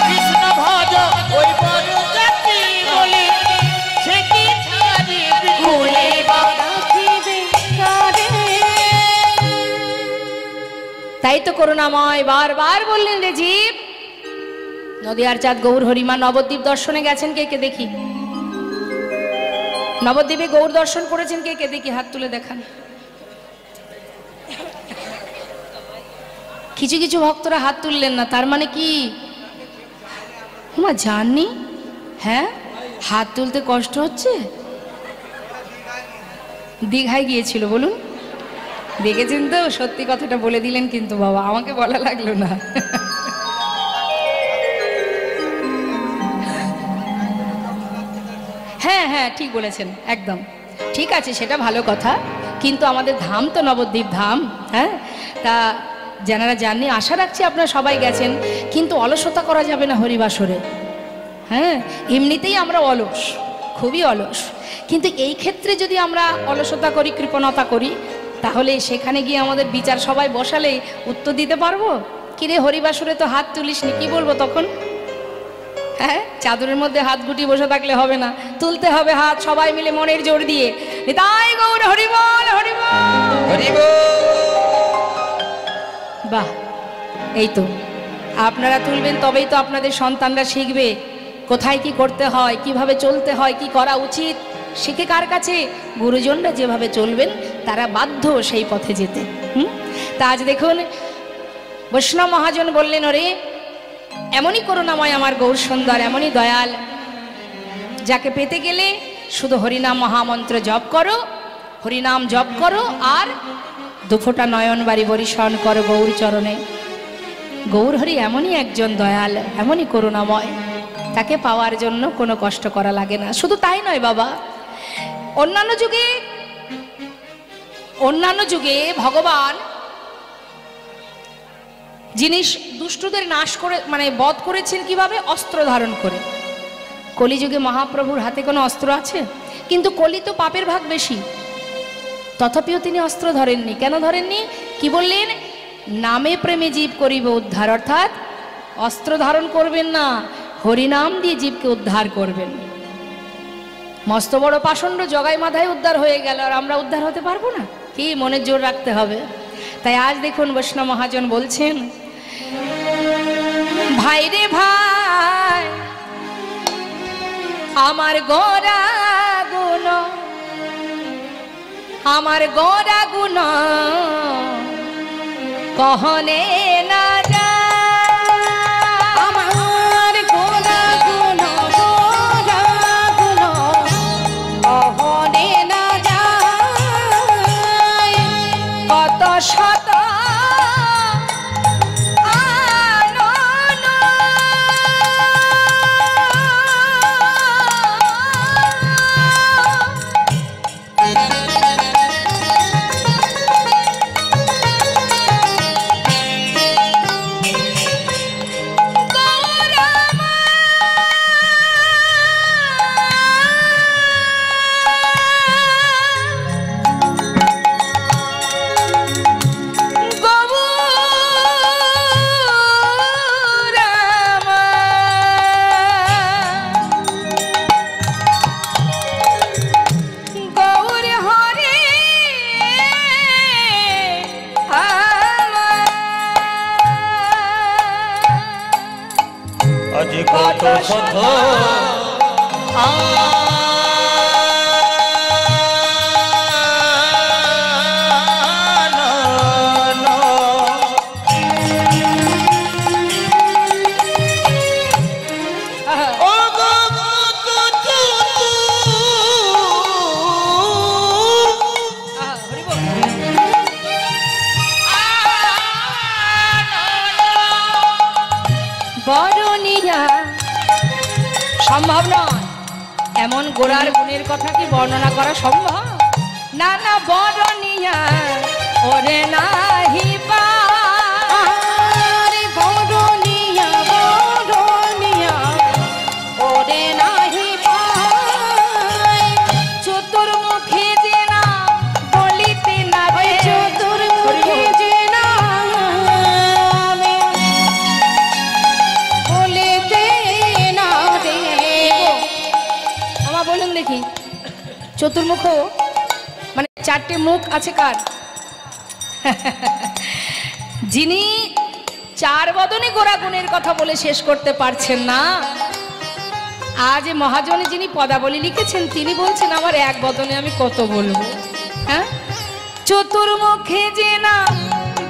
কৃষ্ণ ভজ ওই বড় জাতি বলে সে কি ছাড়িবে কুলে রাখিবে কারে তাই তো করুণাময় বারবার বললেন রে জীব। নদিয়ার চাঁদ গৌর হরিমা নবদ্বীপ দর্শনে গেছেন কে কে দেখি? নবদ্বীপে গৌর দর্শন করেছেন কে কে দেখি? হাত তুলে দেখান। কিছু কিছু ভক্তরা হাত তুললেন না, তার মানে কি মা জাননি? হ্যাঁ, হাত তুলতে কষ্ট হচ্ছে। দীঘায় গিয়েছিল বলুন, দেখেছেন তো? সত্যি কথাটা বলে দিলেন কিন্তু বাবা, আমাকে বলা লাগলো না। হ্যাঁ হ্যাঁ, ঠিক বলেছেন, একদম ঠিক আছে, সেটা ভালো কথা, কিন্তু আমাদের ধাম তো নবদ্বীপ ধাম। হ্যাঁ, তা যারা জাননি আশা রাখছি আপনারা সবাই গেছেন, কিন্তু অলসতা করা যাবে না হরিবাসরে। হ্যাঁ, এমনিতেই আমরা অলস, খুবই অলস, কিন্তু এই ক্ষেত্রে যদি আমরা অলসতা করি, কৃপণতা করি, তাহলে সেখানে গিয়ে আমাদের বিচার সবাই বসালে উত্তর দিতে পারবো? কিরে হরিবাসরে তো হাত তুলিসনি, কি বলবো তখন? হ্যাঁ, চাদরের মধ্যে হাত গুটিয়ে বসে থাকলে হবে না, তুলতে হবে হাত সবাই মিলে মনের জোর দিয়ে। তাই গৌর হরিবল হরিবল। বাহ, এই তো আপনারা তুলবেন, তবেই তো আপনাদের সন্তানরা শিখবে কোথায় কি করতে হয়, কিভাবে চলতে হয়, কি করা উচিত। শিখে কার কাছে? গুরুজনরা যেভাবে চলবেন তারা বাধ্য সেই পথে যেতে। তা আজ দেখুন বৈষ্ণব মহাজন বললেন, ওরে এমনই করুণাময় আমার গৌর সুন্দর, এমনই দয়াল, যাকে পেতে গেলে শুধু হরিনাম মহামন্ত্র জপ করো, হরিনাম জপ করো, আর দুফোটা নয়ন বাড়ি বরিশন করো গৌর চরণে। গৌর হরি এমনই একজন দয়াল, এমনই করুণাময়, তাকে পাওয়ার জন্য কোনো কষ্ট করা লাগে না। শুধু তাই নয় বাবা, অন্যান্য যুগে ভগবান যিনি দুষ্টদের নাশ করে, মানে বধ করেছেন কিভাবে? অস্ত্র ধারণ করে। কলিযুগে মহাপ্রভুর হাতে কোনো অস্ত্র আছে? কিন্তু কলি তো পাপের ভাগ বেশি, তথাপিও তিনি অস্ত্র ধরেননি। কেন ধরেননি? কি বললেন? নামে প্রেমে জীব করিব উদ্ধার, অর্থাৎ অস্ত্র ধারণ করবেন না, হরিনাম দিয়ে জীবকে উদ্ধার করবেন। মস্ত বড় পাষণ্ড জগাই মাথায় উদ্ধার হয়ে গেল, আর আমরা উদ্ধার হতে পারবো না? কি মনের জোর রাখতে হবে। তাই আজ দেখুন বৈষ্ণব মহাজন বলছেন, ভাই রে ভাই আমার গোরা গুণ, আমার গোরা গুণ কহনে না যা, আমার গোরা গুণ অহনে না যায়, কত শত সম্ভব নয়। এমন গোড়ার গুণের কথা কি বর্ণনা করা সম্ভব? না না বরণিয়া ওরে নাহি পা বরণিয়া বরণিয়া ওরে নাহি পাই চতুর্মুখী যে না বলিতে না রে চতুর্মুখী যে না বলিতে না রে। আমার বলুন দেখি, চতুর্মুখ মানে চারটে মুখ আছে কার? যিনি চার বদনে গোড়া গুণের কথা বলে শেষ করতে পারছেন না, আজ মহাজনে যিনি পদাবলী লিখেছেন তিনি বলছেন আমার এক বদনে আমি কত বলবো। হ্যাঁ, চতুর্মুখে যে না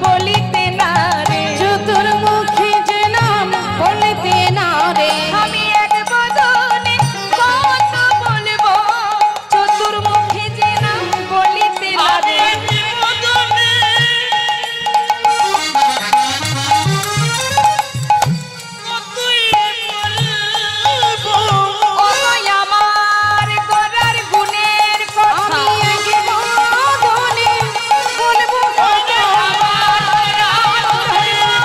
বলিতে না রে, চতুর্মুখী যে না বলিতে না রে। আমি এক বদনে কত বলবো, চতুর্মুখে যে না বলিতে না রে। আমার গোড়ার গুণের কথা আমি এক বদনে বলবো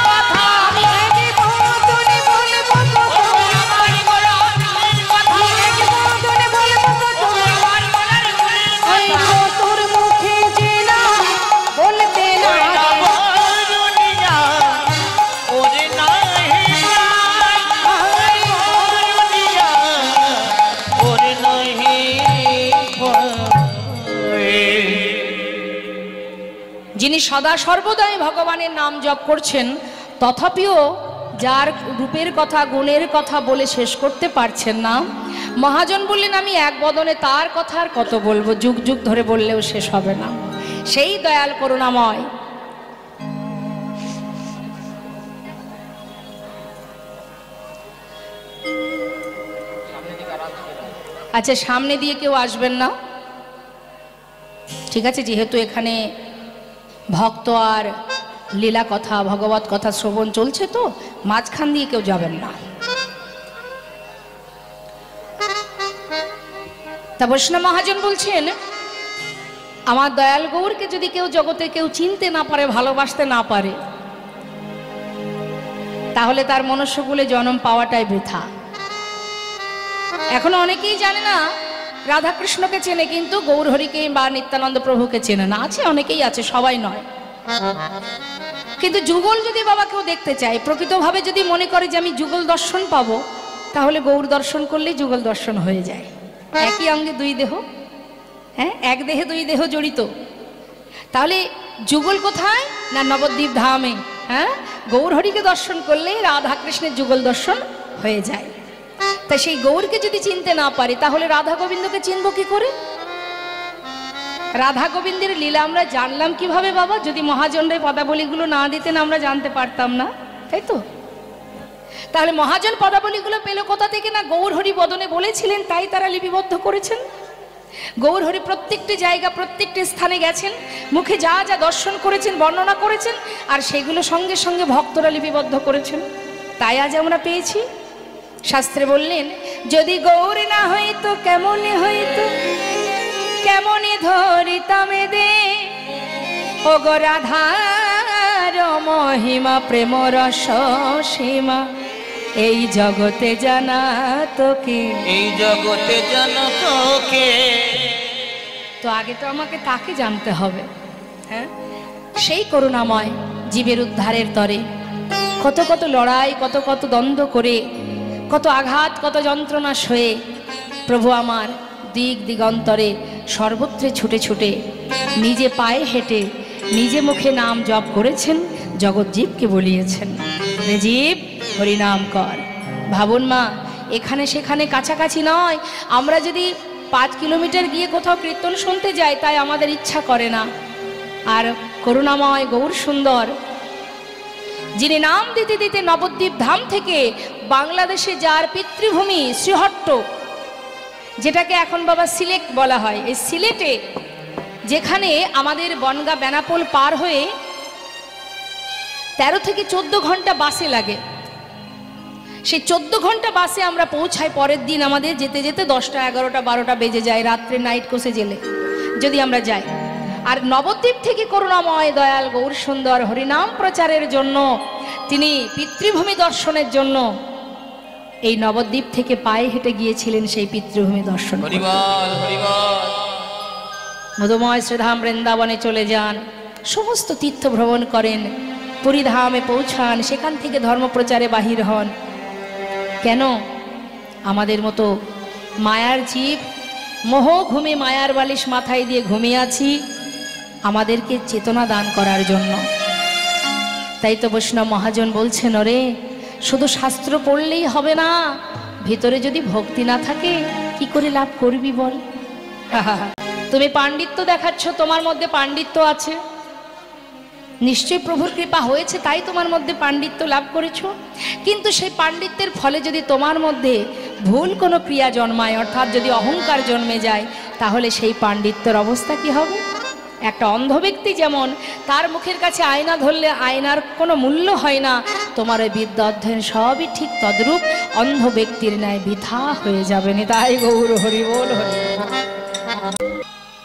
কথা। আমি এক বদনে বলবো কথা। আমি এক বদনে বলবো কথা। ওই চতুর্মুখী যে না বলতে না যিনি সদা সর্বদাই ভগবানের নাম জপ করছেন, তথাপিও যার রূপের কথা গুণের কথা বলে শেষ করতে পারছেন না, মহাজন বললেন আমি এক বদনে তার কথা আর কত বলবো, যুগ যুগ ধরে বললেও শেষ হবে না। সেই দয়াল করুণাময় আচ্ছা, সামনে দিয়ে কেউ আসবেন না, ঠিক আছে? যেহেতু এখানে ভক্ত আর লীলা কথা ভগবত কথা শ্রবণ চলছে, তো মাঝখান দিয়ে কেউ যাবেন না। তা বৈষ্ণব মহাজন বলছেন আমার দয়াল গৌরকে যদি কেউ জগতে কেউ চিনতে না পারে, ভালোবাসতে না পারে, তাহলে তার মনুষ্যকুলে জন্ম পাওয়াটাই বৃথা। এখনো অনেকেই জানে না রাধাকৃষ্ণকে চেনে, কিন্তু গৌরহরিকে বা নিত্যানন্দ প্রভুকে চেনে না। আছে, অনেকেই আছে, সবাই নয়। কিন্তু যুগল যদি বাবা কেউ দেখতে চায়, প্রকৃতভাবে যদি মনে করে যে আমি যুগল দর্শন পাবো, তাহলে গৌর দর্শন করলেই যুগল দর্শন হয়ে যায়। একই অঙ্গে দুই দেহ, হ্যাঁ, এক দেহে দুই দেহ জড়িত। তাহলে যুগল কোথায়? না নবদ্বীপ ধামে। হ্যাঁ, গৌরহরিকে দর্শন করলে রাধাকৃষ্ণের যুগল দর্শন হয়ে যায়। তাই সেই গৌরকে যদি চিনতে না পারি, তাহলে রাধা গোবিন্দকে চিনবো কি করে? রাধা গোবিন্দের লীলা আমরা জানলাম কিভাবে বাবা? যদি মহাজনরা পদাবলীগুলো না দিতেন আমরা জানতে পারতাম না, তাই তো? তাহলে মহাজন পদাবলীগুলো পেল কোথা থেকে? না গৌরহরি বদনে বলেছিলেন, তাই তারা লিপিবদ্ধ করেছেন। গৌরহরি প্রত্যেকটি জায়গা প্রত্যেকটি স্থানে গেছেন, মুখে যা যা দর্শন করেছেন বর্ণনা করেছেন, আর সেগুলো সঙ্গে সঙ্গে ভক্তরা লিপিবদ্ধ করেছেন, তাই আজ আমরা পেয়েছি। শাস্ত্রে বললেন যদি গৌর না হইতো কেমনে হইতো, কেমনে ধরিতাম দে ও গো রাধার মহিমা প্রেম রস সীমা, এই জগতে জানা তোকে, এই জগতে জানা তোকে। তো আগে তো আমাকে তাকে জানতে হবে। হ্যাঁ, সেই করুণাময় জীবের উদ্ধারের তরে কত কত লড়াই, কত কত দ্বন্দ্ব করে, কত আঘাত, কত যন্ত্রণা সয়ে প্রভু আমার দিক দিগন্তরে সর্বত্রে ছুটে ছুটে নিজে পায়ে হেঁটে নিজে মুখে নাম জপ করেছেন, জগৎজীবকে বলিয়েছেন রে জীব হরিনাম কর। ভাবুন মা, এখানে সেখানে কাছাকাছি নয়। আমরা যদি 5 কিলোমিটার গিয়ে কোথাও কীর্তন শুনতে যাই, তাই আমাদের ইচ্ছা করে না। আর করুণাময় গৌর সুন্দর যিনি নাম দিতে দিতে নবদ্বীপ ধাম থেকে বাংলাদেশে যার পিতৃভূমি শ্রীহট্ট, যেটাকে এখন বাবা সিলেট বলা হয়, এই সিলেটে যেখানে আমাদের বনগা বেনাপোল পার হয়ে 13 থেকে 14 ঘন্টা বাসে লাগে, সেই 14 ঘন্টা বাসে আমরা পৌঁছাই, পরের দিন আমাদের যেতে যেতে 10টা 11টা 12টা বেজে যায়, রাত্রে নাইট কোর্সে জেলে যদি আমরা যাই। আর নবদ্বীপ থেকে করুণাময় দয়াল গৌর সুন্দর হরিনাম প্রচারের জন্য, তিনি পিতৃভূমি দর্শনের জন্য এই নবদ্বীপ থেকে পায়ে হেঁটে গিয়েছিলেন সেই পিতৃভূমি দর্শন। মধুময় শ্রীধাম বৃন্দাবনে চলে যান, সমস্ত তীর্থ ভ্রমণ করেন, পুরীধামে পৌঁছান, সেখান থেকে ধর্মপ্রচারে বাহির হন। কেন? আমাদের মতো মায়ার জীব মোহ ঘুমে মায়ার বালিশ মাথায় দিয়ে ঘুমিয়ে আছি, আমাদেরকে চেতনা দান করার জন্য। তাই তো বৈষ্ণব মহাজন বলছেন, ওরে শুধু শাস্ত্র পড়লেই হবে না, ভিতরে যদি ভক্তি না থাকে কি করে লাভ করবি বল? তুমি পাণ্ডিত্য দেখাচ্ছ, তোমার মধ্যে পাণ্ডিত্য আছে, নিশ্চয়ই প্রভুর কৃপা হয়েছে তাই তোমার মধ্যে পাণ্ডিত্য লাভ করেছ। কিন্তু সেই পাণ্ডিত্যের ফলে যদি তোমার মধ্যে ভুল কোনো ক্রিয়া জন্মায়, অর্থাৎ যদি অহংকার জন্মে যায়, তাহলে সেই পাণ্ডিত্যের অবস্থা কি হবে? একটা অন্ধ ব্যক্তি যেমন তার মুখের কাছে আয়না ধরলে আয়নার কোনো মূল্য হয় না, তোমার ওই বিদ্যা অধ্যয়ন সবই ঠিক তদ্রূপ অন্ধ ব্যক্তির ন্যায় বৃথা হয়ে যাবে। তাই গৌর হরি বল হরি।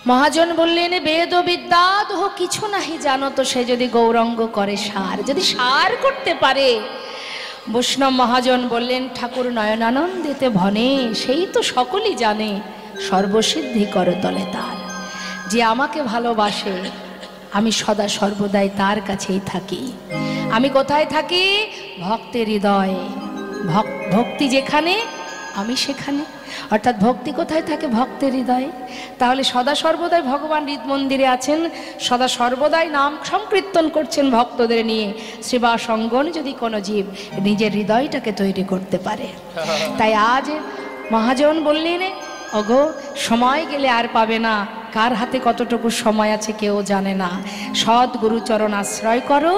মহাজন বললেন, বেদ ও বিদ্যা দোহ কিছু নাহি জানো তো, সে যদি গৌরঙ্গ করে সার, যদি সার করতে পারে। বৈষ্ণব মহাজন বললেন, ঠাকুর নয়নানন্দেতে ভনে, সেই তো সকলেই জানে, সর্বসিদ্ধি করে তলে তার। যে আমাকে ভালোবাসে আমি সদা সর্বদাই তার কাছেই থাকি। আমি কোথায় থাকি? ভক্তের হৃদয়ে। ভক্তি যেখানে আমি সেখানে, অর্থাৎ ভক্তি কোথায় থাকে? ভক্তের হৃদয়ে। তাহলে সদা সর্বদাই ভগবান হৃদ মন্দিরে আছেন, সদা সর্বদাই নাম সংকীর্তন করছেন ভক্তদের নিয়ে। সেবা সঙ্গন যদি কোনো জীব নিজের হৃদয়টাকে তৈরি করতে পারে। তাই আজ মহাজন বললেন, ওগো সময় গেলে আর পাবে না, কার হাতে কতটুকু সময় আছে কেউ জানে না। সৎ গুরুচরণ আশ্রয় করো,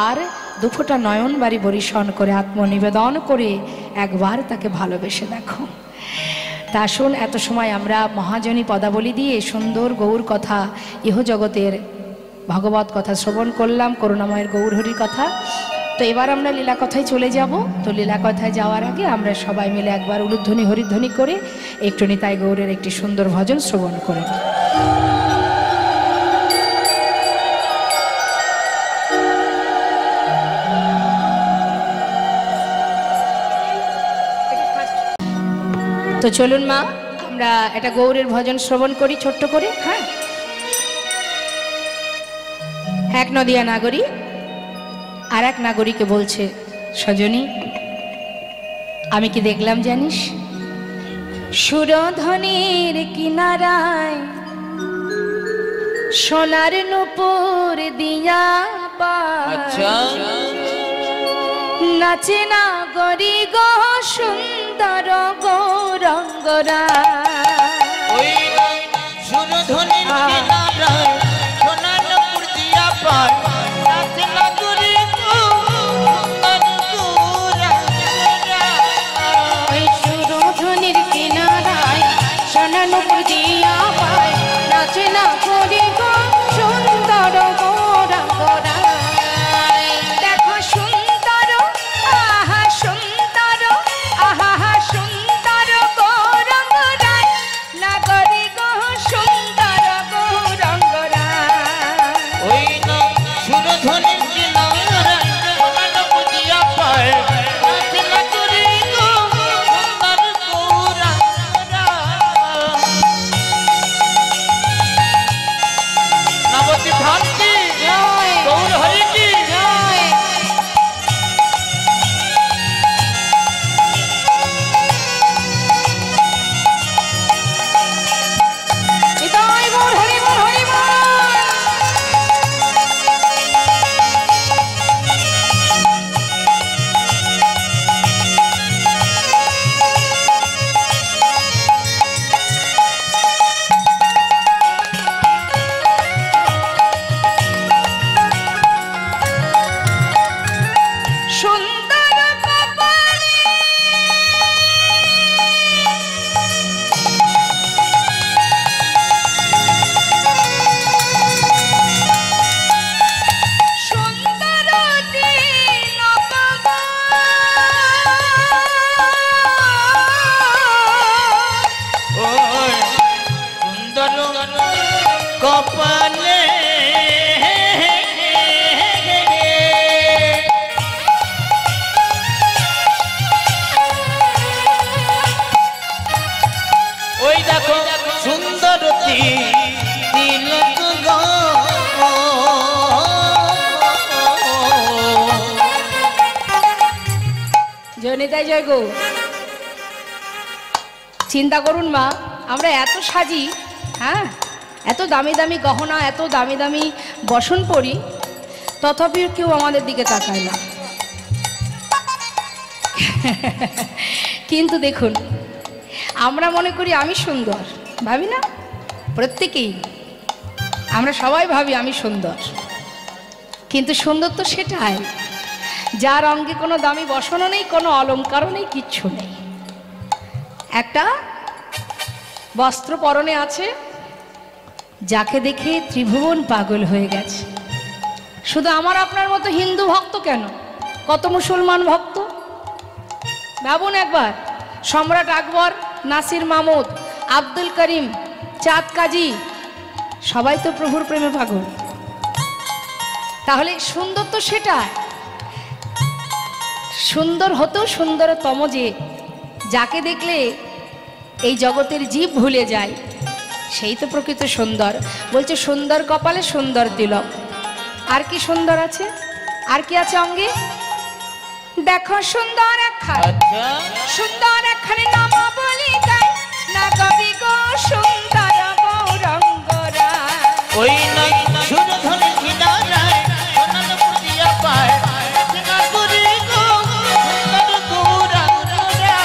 আর দুফোটা নয়ন বাড়ি বরিশন করে আত্মনিবেদন করে একবার তাকে ভালোবেসে দেখো। তা আসুন, এত সময় আমরা মহাজনী পদাবলী দিয়ে সুন্দর গৌর কথা, ইহ জগতের ভগবত কথা শ্রবণ করলাম, করুণাময়ের গৌর হরির কথা। তো এবার আমরা লীলা কথায় চলে যাব। তো লীলা কথায় যাওয়ার আগে আমরা সবাই মিলে একবার উলুধ্বনি হরিধ্বনি করে একটু নিতাই গৌরের একটি সুন্দর ভজন শ্রবণ করে। তো চলুন মা, আমরা একটা গৌরের ভজন শ্রবণ করি ছোট্ট করে। হ্যাঁ, এক নদিয়া নাগরী আর এক নাগরীকে বলছে, সজনী আমি কি দেখলাম জানিস? সুরধনের কিনারায় সোনার নূপুর দিয়া নাচে নাগরী গো সুন্দর গৌরঙ্গরা। সুরধনের কিনারায় সোনার নূপুর দিয়া নাচে নাগরী গো সুরধনের কিনারায় সোনার নূপুর দিয়া নাচে নাগরী গো সুন্দর গৌরঙ্গরা। দেখো সুন্দর, আহা সুন্দর, আহা সুন্দর গৌরঙ্গরায়, নাগরী গো সুন্দর গৌরঙ্গরায়। ওই না সুরধনের কিনারায় সোনার নূপুর দিয়া নাচে নাগরী গো সুন্দর গৌরঙ্গরা। সুন্দর কপালে ওই দেখো সুন্দর তিলক গো জয়নিতাই জয় গো। চিন্তা করুন মা, আমরা এত সাজি, হ্যাঁ, এত দামি দামি গহনা, এত দামি দামি বসন পরি, তথাপিও কেউ আমাদের দিকে তাকায় না। কিন্তু দেখুন, আমরা মনে করি আমি সুন্দর, ভাবি না? প্রত্যেকেই আমরা সবাই ভাবি আমি সুন্দর, কিন্তু সুন্দর তো সেটাই যার অঙ্গে কোনো দামি বসনও নেই, কোনো অলঙ্কারও নেই, কিচ্ছু নেই। একটা বস্ত্র পরনে আছে, যাকে দেখে ত্রিভুবন পাগল হয়ে গেছে। শুধু আমার আপনার মতো হিন্দু ভক্ত কেন, কত মুসলমান ভক্ত। ভাবুন একবার, সম্রাট আকবর, নাসির মাহমুদ, আব্দুল করিম, চাঁদ কাজী, সবাই তো প্রভুর প্রেমে পাগল। তাহলে সুন্দর তো সেটা, সুন্দর হতেও সুন্দরতম যে, যাকে দেখলে এই জগতের জীব ভুলে যায়, সেই তো প্রকৃত সুন্দর। বলছে সুন্দর কপালে সুন্দর তিলক। আর কি সুন্দর আছে, আর কি আছে অঙ্গে? দেখো সুন্দর একখান, সুন্দর একখানে নামাবলী গায়, না কবি গো সুন্দর গৌরঙ্গরা। ওই না সুরধনী কিনারায় সোনার পুরিয়া পায়, না করি গো সুন্দর গৌরঙ্গরা।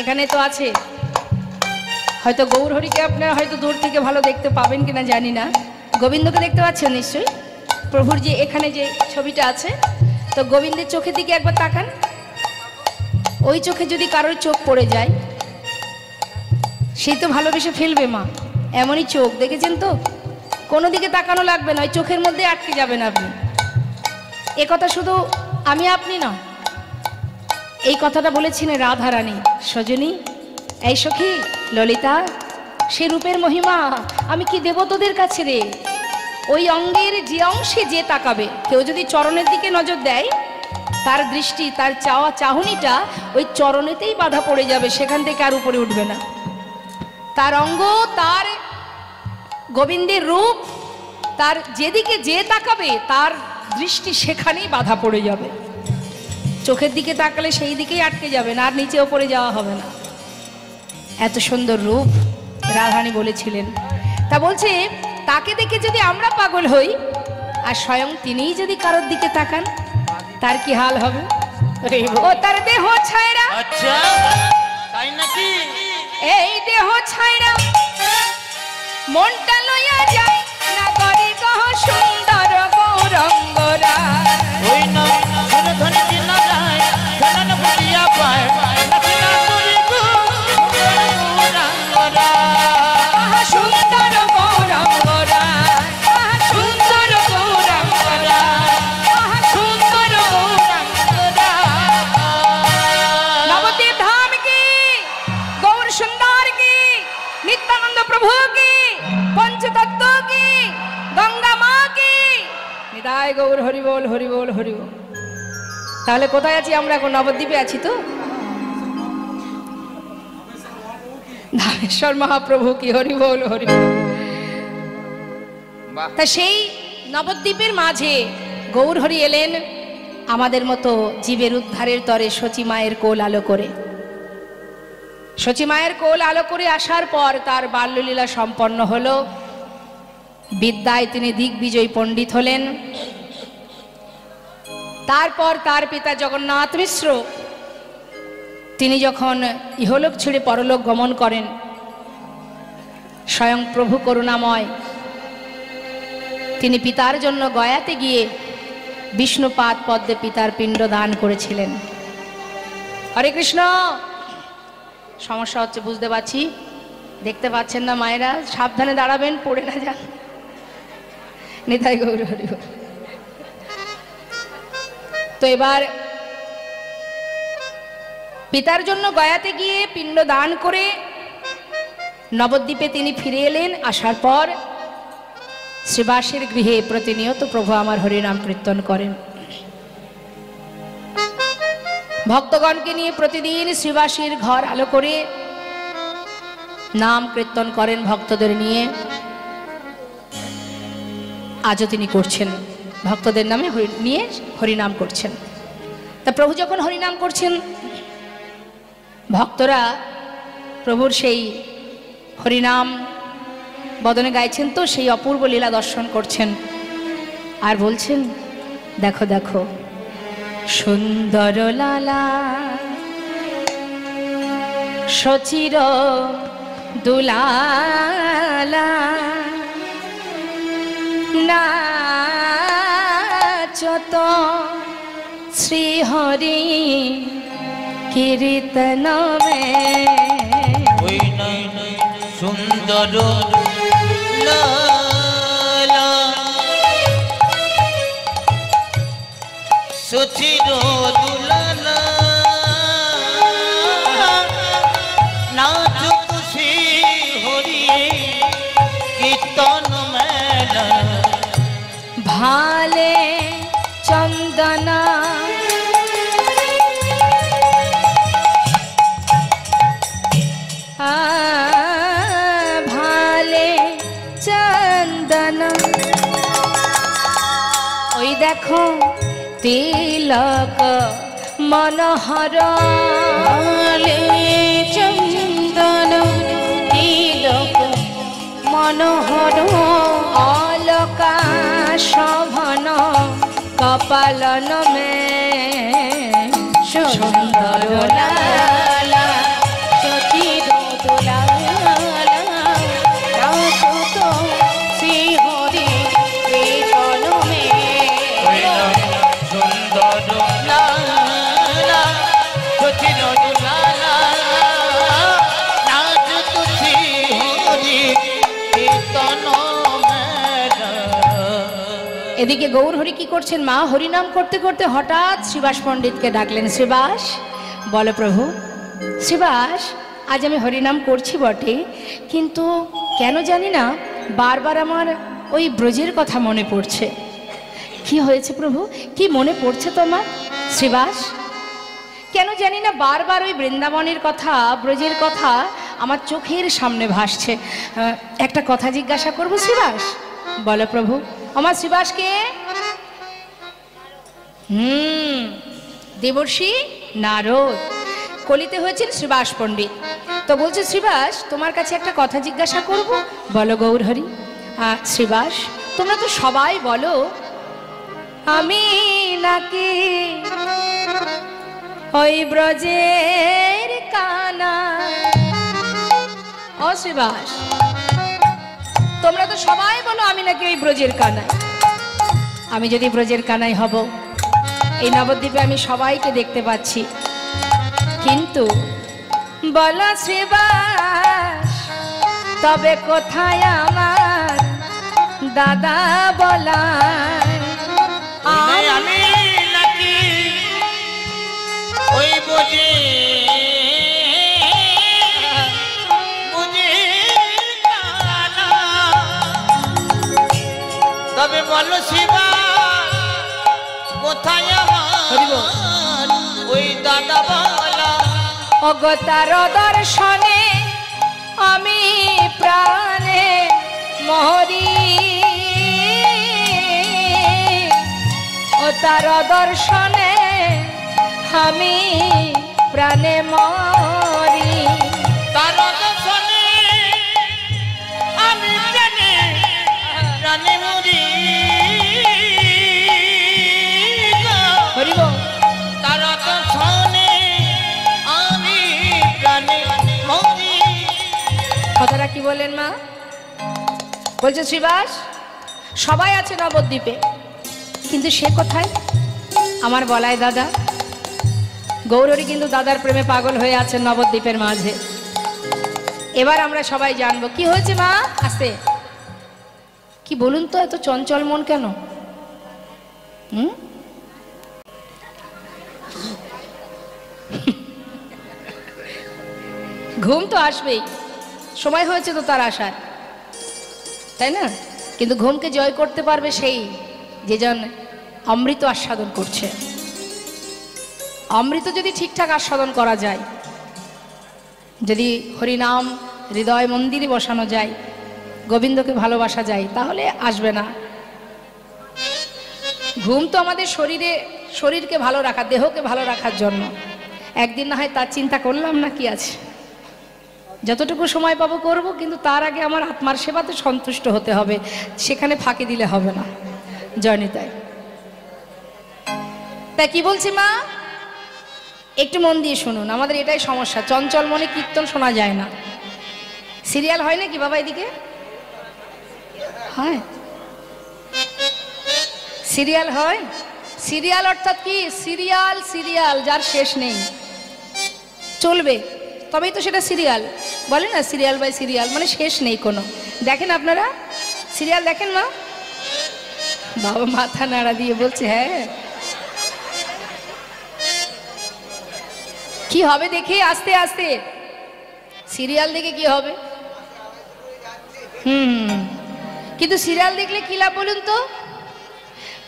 এখানে তো আছে, হয়তো গৌরহরিকে আপনারা হয়তো দূর থেকে ভালো দেখতে পাবেন কিনা জানি না, গোবিন্দকে দেখতে পাচ্ছেন নিশ্চয়ই। প্রভুর যে এখানে যে ছবিটা আছে, তো গোবিন্দের চোখের দিকে একবার তাকান। ওই চোখে যদি কারোর চোখ পড়ে যায়, সেই তো ভালোবেসে ফেলবে মা। এমনই চোখ, দেখেছেন তো, কোনো দিকে তাকানো লাগবে না, ওই চোখের মধ্যে আটকে যাবেন আপনি। এ কথা শুধু আমি আপনি না, এই কথাটা বলেছিলেন রাধারানী। সজনী, এই সখী ললিতা, সে রূপের মহিমা আমি কি দেব তোদের কাছে রে। ওই অঙ্গের যে অংশে যে তাকাবে, কেউ যদি চরণের দিকে নজর দেয়, তার দৃষ্টি, তার চাওয়া চাহনিটা ওই চরণেতেই বাধা পড়ে যাবে, সেখান থেকে আর উপরে উঠবে না। তার অঙ্গ, তার গোবিন্দের রূপ, তার যেদিকে যে তাকাবে তার দৃষ্টি সেখানেই বাধা পড়ে যাবে। চোখের দিকে তাকালে সেই দিকেই আটকে যাবে না, আর নিচে ওপরে যাওয়া হবে না। এত সুন্দর রূপ রাধারানী বলেছিলেন। তা বলছে তাকে দেখে যদি আমরা পাগল হই, আর স্বয়ং তিনিই যদি কারোর দিকে তাকান, তার কি হাল হবে। ও তার দেহ ছায়রা, আচ্ছা তাই নাকি? এই দেহ ছায়রা মনটা লইয়া যায়, না করি গহ সুন্দর গৌরঙ্গরা। ওই না সুরধনী কিনারায় সোনার পুরিয়া পায়, না করি গো গৌরঙ্গরা। সুন্দর গৌরঙ্গরা, সুন্দর গৌরঙ্গরা, সুন্দর গৌরঙ্গরা। নবদ্বীপ ধাম কি, গৌর সুন্দর কি, নিত্যানন্দ প্রভু কি, পঞ্চতত্ত্ব কি, গঙ্গা মা কি, নিতাই গৌর হরি বল হরি বল হরি বল। তাহলে কোথায় আছি আমরা এখন? নবদ্বীপে আছি তো। ধামেশ্বর মহাপ্রভু কি, হরি বল হরি বল। তা সেই নবদ্বীপের মাঝে গৌরহরি এলেন আমাদের মতো জীবের উদ্ধারের তরে সচী মায়ের কোল আলো করে। সচী মায়ের কোল আলো করে আসার পর তার বাল্যলীলা সম্পন্ন হলো। বিদ্যায় তিনি দিগ্বিজয়ী পণ্ডিত হলেন। তারপর তার পিতা জগন্নাথ মিশ্র তিনি যখন ইহলোক ছেড়ে পরলোক গমন করেন, স্বয়ং প্রভু করুণাময় তিনি পিতার জন্য গয়াতে গিয়ে বিষ্ণুপাদ পদ্মে পিতার পিণ্ড দান করেছিলেন। হরে কৃষ্ণ। সমস্যা হচ্ছে বুঝতে পারছি, দেখতে পাচ্ছেন না মায়েরা, সাবধানে দাঁড়াবেন, পড়ে না যান। নিতাই গৌর হরি বল। তো এবার পিতার জন্য গয়াতে গিয়ে পিণ্ড দান করে নবদ্বীপে তিনি ফিরে এলেন। আসার পর শ্রীবাসের গৃহে প্রতিনিয়ত প্রভু আমার হরিনাম কীর্তন করেন। ভক্তগণকে নিয়ে প্রতিদিন শ্রীবাসীর ঘর আলো করে নাম কীর্তন করেন ভক্তদের নিয়ে। আজও তিনি করছেন, ভক্তদের নামে নিয়ে হরিনাম করছেন। তা প্রভু যখন হরিনাম করছেন, ভক্তরা প্রভুর সেই হরিনাম বদনে গাইছেন, তো সেই অপূর্ব লীলা দর্শন করছেন আর বলছেন, দেখো দেখো সুন্দর লালা সচির দুলালা নাচত শ্রীহরি কীর্তন মে। সুন্দর লালা সচির দুলালা নাচত শ্রী হরি কীর্তন মেলা। ভালে চন্দনা ভালে চন্দনা, ওই দেখো তিলক মনোহর ভালে চন্দন তিলক মনোহর অলকা শোভন কপালন মে সুন্দর লালা সচির দুলালা নাচত শ্রীহরি কীর্তন মে। সুন্দর লালা সচির দুলালা নাচত শ্রী হরি কীর্তন মেলা। এদিকে গৌরহরি কি করছেন, মা হরিনাম করতে করতে হঠাৎ শ্রীবাস পণ্ডিতকে ডাকলেন। শ্রীবাস, বলো প্রভু। শ্রীবাস, আজ আমি হরিনাম করছি বটে, কিন্তু কেন জানি না বারবার আমার ওই ব্রজের কথা মনে পড়ছে। কি হয়েছে প্রভু, কি মনে পড়ছে তোমার? শ্রীবাস, কেন জানি না বারবার ওই বৃন্দাবনের কথা, ব্রজের কথা আমার চোখের সামনে ভাসছে। একটা কথা জিজ্ঞাসা করবো শ্রীবাস? বলো প্রভু। আমার শ্রীবাসকে দেবর্ষি নারদ, কলিতে হয়েছেন শ্রীবাস পণ্ডিত। তো বলছে, শ্রীবাস তোমার কাছে একটা কথা জিজ্ঞাসা করব। বলো গৌরহরি। শ্রীবাস, তোমরা তো সবাই বলো আমি নাকি ওই ব্রজের কানা। ও শ্রীবাস, তোমরা তো সবাই বলো আমি নাকি ওই ব্রজের কানাই। আমি যদি ব্রজের কানাই হব, এই নবদ্বীপে আমি সবাইকে দেখতে পাচ্ছি, কিন্তু বলো শ্রীবাস তবে কোথায় আমার দাদা বলায়? আমি নাকি ওই বোঝে তবে বলো শিবা কোথায় আমার ওই দাদা বলা? অগতার দর্শনে আমি প্রাণে মরি, ও তার দর্শনে আমি প্রাণে মরি। তার দর্শনে আমি প্রাণে প্রাণে মরি, হরিব তার দর্শনে আমি প্রাণে মরি। কথাটা কি বলেন মা? বলছে শ্রীবাস সবাই আছে নবদ্বীপে, কিন্তু সে কোথায়? আমার বলাই দাদা গৌরী কিন্তু দাদার প্রেমে পাগল হয়ে আছেন নবদ্বীপের মাঝে। এবার আমরা সবাই জানবো কি হয়েছে মা। আসতে কি বলুন তো, এত চঞ্চল মন কেন? ঘুম তো আসবেই, সময় হয়েছে তো তার আসার, তাই না? কিন্তু ঘুমকে জয় করতে পারবে সেই যেজন অমৃত আস্বাদন করছে। অমৃত যদি ঠিকঠাক আস্বাদন করা যায়, যদি হরিনাম হৃদয় মন্দিরে বসানো যায়, গোবিন্দকে ভালোবাসা যায়, তাহলে আসবে না। ঘুম তো আমাদের শরীরকে ভালো রাখা, দেহকে ভালো রাখার জন্য। একদিন না হয় তার চিন্তা করলাম না, কি আছে, যতটুকু সময় পাবো করব, কিন্তু তার আগে আমার আত্মার সেবাতে সন্তুষ্ট হতে হবে, সেখানে ফাঁকি দিলে হবে না। জয়নিতাই। তাই কি বলছি মা, একটু মন দিয়ে শুনুন। আমাদের এটাই সমস্যা, চঞ্চল মনে কীর্তন শোনা যায় না। সিরিয়াল হয় নাকি বাবা এদিকে? হয় সিরিয়াল হয়। সিরিয়াল অর্থাৎ কি? সিরিয়াল, সিরিয়াল যার শেষ নেই, চলবে তবেই তো সেটা সিরিয়াল। বলে না সিরিয়াল বাই সিরিয়াল, মানে শেষ নেই কোনো। দেখেন আপনারা সিরিয়াল দেখেন মা? বাবা মাথা নাড়া দিয়ে বলছে হ্যাঁ। কি হবে দেখে আস্তে আস্তে, সিরিয়াল দেখে কি হবে? কিন্তু সিরিয়াল দেখলে কি লাভ বলুন তো?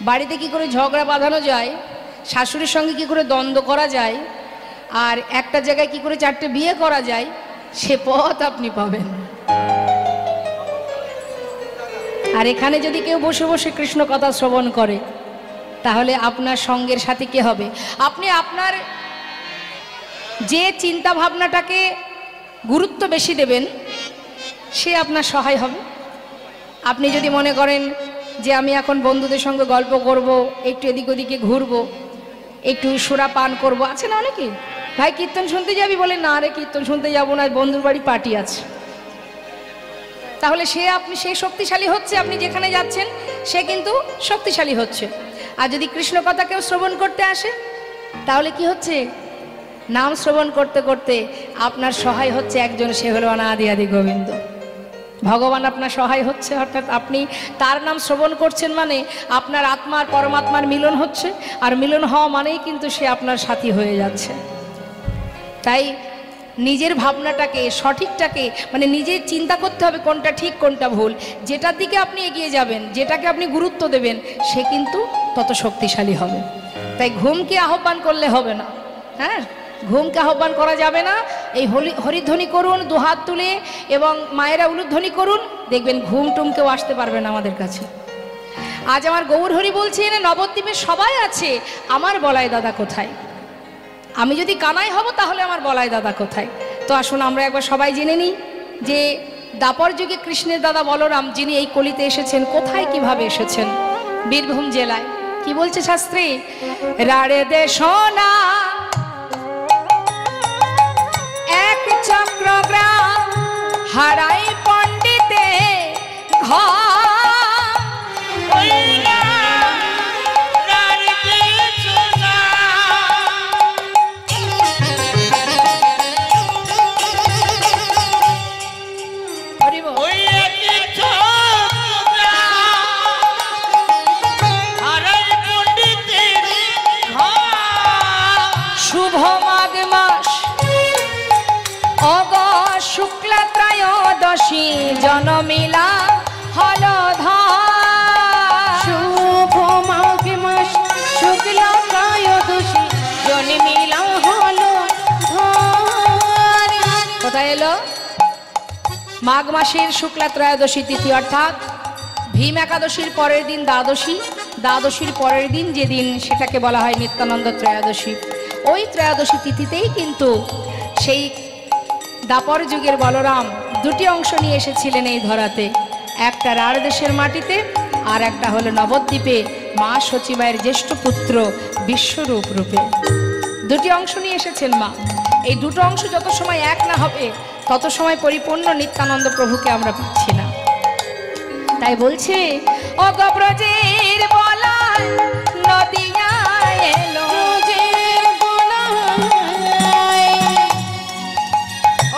বাড়িতে কি করে ঝগড়া বাঁধানো যায়, শাশুড়ির সঙ্গে কি করে দ্বন্দ্ব করা যায়, আর একটা জায়গায় কি করে 4টে বিয়ে করা যায়, সে পথ আপনি পাবেন। আর এখানে যদি কেউ বসে বসে কৃষ্ণ কথা শ্রবণ করে, তাহলে আপনার সঙ্গের সাথে কে হবে? আপনি আপনার যে চিন্তা ভাবনাটাকে গুরুত্ব বেশি দেবেন, সে আপনার সহায় হবে। আপনি যদি মনে করেন যে আমি এখন বন্ধুদের সঙ্গে গল্প করব, একটু এদিক ওদিকে ঘুরবো, একটু সুরা পান করবো, আছে না অনেকে, ভাই কীর্তন শুনতে যাবি, বলে না রে কীর্তন শুনতে যাবো না, বন্ধুর বাড়ি পার্টি আছে। তাহলে সে শক্তিশালী হচ্ছে, আপনি যেখানে যাচ্ছেন সে কিন্তু শক্তিশালী হচ্ছে। আর যদি কৃষ্ণ কথা কেউ শ্রবণ করতে আসে, তাহলে কি হচ্ছে? নাম শ্রবণ করতে করতে আপনার সহায় হচ্ছে একজন, সে হলো অনাদি আদি গোবিন্দ। ভগবান আপনার সহায় হচ্ছে, অর্থাৎ আপনি তার নাম শ্রবণ করছেন, মানে আপনার আত্মার পরমাত্মার মিলন হচ্ছে, আর মিলন হওয়া মানেই কিন্তু সে আপনার সাথী হয়ে যাচ্ছে। তাই নিজের ভাবনাটাকে, সঠিকটাকে, মানে নিজে চিন্তা করতে হবে কোনটা ঠিক কোনটা ভুল। যেটার দিকে আপনি এগিয়ে যাবেন, যেটাকে আপনি গুরুত্ব দেবেন, সে কিন্তু তত শক্তিশালী হবে। তাই ঘুমকে আহ্বান করলে হবে না, হ্যাঁ, ঘুমকে আহ্বান করা যাবে না। এই হরিধ্বনি করুন দুহাত তুলে, এবং মায়েরা উলুধ্বনি করুন, দেখবেন ঘুম টুম কেউ আসতে পারবে না আমাদের কাছে। আজ আমার গৌর হরি বলছেন নবদ্বীপে সবাই আছে, আমার বলাই দাদা কোথায়? আমি যদি কানাই হব তাহলে আমার বলাই দাদা কোথায়? তো আসুন আমরা একবার সবাই জেনে নিই যে দাপর যুগে কৃষ্ণের দাদা বলরাম, যিনি এই কলিতে এসেছেন, কোথায় কিভাবে এসেছেন? বীরভূম জেলায়। কি বলছে শাস্ত্রী? রাড়ে দে সোনা এক চক্রগ্রাম, হারাই পণ্ডিতে ঘর। শুভ মাঘ মাস অগ শুক্লা ত্রয়োদশী জনমিলা হল শুভ মাঘ মাস শুক্লা ত্রয়োদশী জনমিলা হল। কোথায় এলো? মাঘ মাসের শুক্লা ত্রয়োদশী তিথি অর্থাৎ ভীম একাদশীর পরের দিন দ্বাদশী, দ্বাদশীর পরের দিন যেদিন সেটাকে বলা হয় নিত্যানন্দ ত্রয়োদশী। ওই ত্রয়োদশী তিথিতেই কিন্তু সেই দাপর যুগের বলরাম দুটি অংশ নিয়ে এসেছিলেন এই ধরাতে, একটা রাঢ় দেশের মাটিতে আর একটা হলো নবদ্বীপে মা সচিবায়ের জ্যেষ্ঠ পুত্র বিশ্বরূপ রূপে। দুটি অংশ নিয়ে এসেছেন মা। এই দুটো অংশ যত সময় এক না হবে তত সময় পরিপূর্ণ নিত্যানন্দ প্রভুকে আমরা পাচ্ছি না। তাই বলছে অগব্রজের বলায় নদিয়া এলো,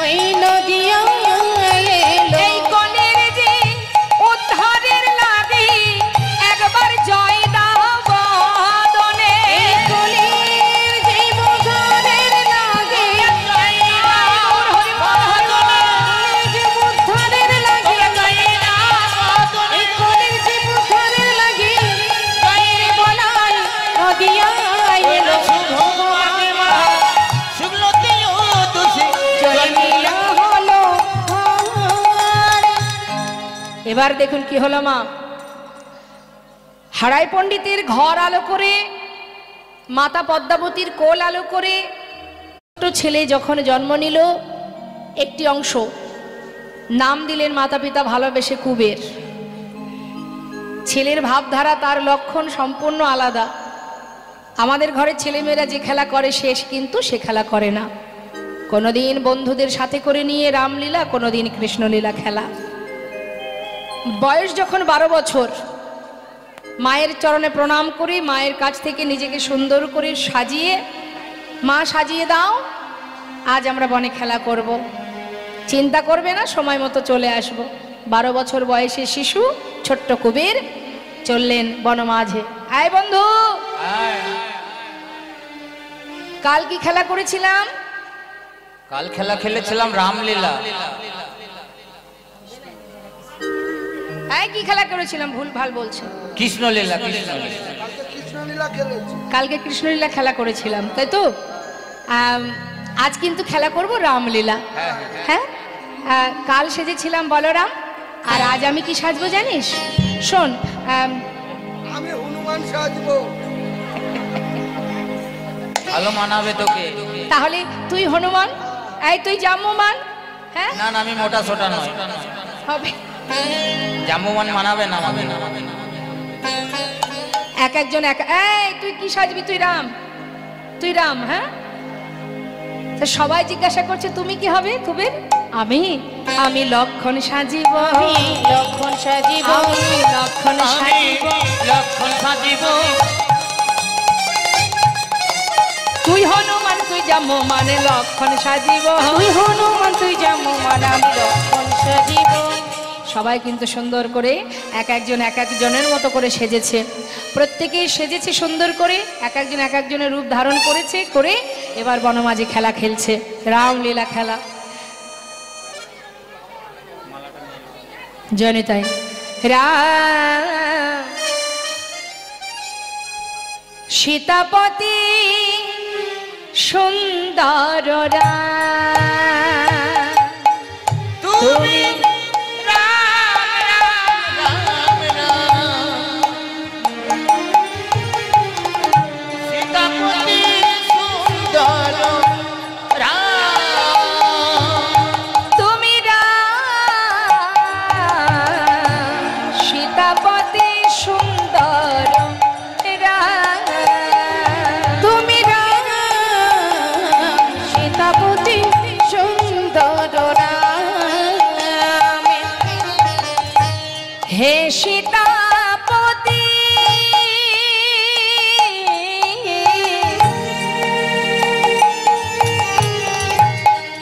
ওই নদিয়া এই কলের যে উদ্ধারের লাগি একবার জয় দাও বদনে, কলির যে উদ্ধারের লাগে যে উদ্ধারের লাগে এই কলির যে উদ্ধারের লাগে বলাই নদিয়া এলো হলো। এবার দেখুন কি হলো মা। হারাই পণ্ডিতের ঘর আলো করে, মাতা পদ্মাবতীর কোল আলো করে ছোট ছেলে যখন জন্ম নিল, একটি অংশ নাম দিলেন মাতা পিতা ভালোবেসে কুবের। ছেলের ভাবধারা তার লক্ষণ সম্পূর্ণ আলাদা। আমাদের ঘরে ছেলেমেয়েরা যে খেলা করে শেষ কিন্তু সে খেলা করে না। কোনোদিন বন্ধুদের সাথে করে নিয়ে রামলীলা, কোনোদিন কৃষ্ণলীলা খেলা। বয়স যখন 12 বছর, মায়ের চরণে প্রণাম করে মায়ের কাছ থেকে নিজেকে সুন্দর করে সাজিয়ে, মা সাজিয়ে দাও, আজ আমরা বনে খেলা করব, চিন্তা করবে না, সময় মতো চলে আসব। 12 বছর বয়সে শিশু ছোট্ট কুবের চললেন বনমাঝে। আয় বন্ধু, কাল কি খেলা করেছিলাম? কাল খেলা খেলেছিলাম রামলীলা। আয় কি খেলা করেছিলাম? ভুল ভাল বলছো। কৃষ্ণলীলা। কালকে কৃষ্ণলীলা খেলা করেছিলাম, তাই তো? আজ কিন্তু খেলা করব রামলীলা। হ্যাঁ, কাল সেজেছিলাম বলরাম, আর আজ আমি কি সাজবো জানিস? শোন, আমি হনুমান সাজবো। ভালো মানাবে তোকে। তাহলে তুই হনুমান, এই তুই জাম্বুমান। হ্যাঁ না না, আমি মোটা সোটা নয়। হবে, জাম্বুমান মানাবে না আমাকে। এক একজন এক। এই তুই কি সাজবি? তুই রাম, তুই রাম। হ্যাঁ, তা সবাই জিজ্ঞাসা করছে তুমি কি হবে কুবের? আমি লক্ষণ সাজিব, লক্ষণ সাজিব, লক্ষণ সাজিব, লক্ষণ সাজিব। তুই হনুমান, তুই জাম্বুমান, লক্ষণ সাজিব। তুই হনুমান, তুই জাম্বুমান, আমি লক্ষণ সাজিব। সবাই কিন্তু সুন্দর করে এক একজনের মতো করে সেজেছে। প্রত্যেকেই সেজেছে সুন্দর করে, এক একজনের রূপ ধারণ করেছে, করে এবার বনমাঝে খেলা খেলছে, রামলীলা খেলা। জনিতাই রাম সীতাপতি সুন্দর রাম, তুমি হে সীতাপতি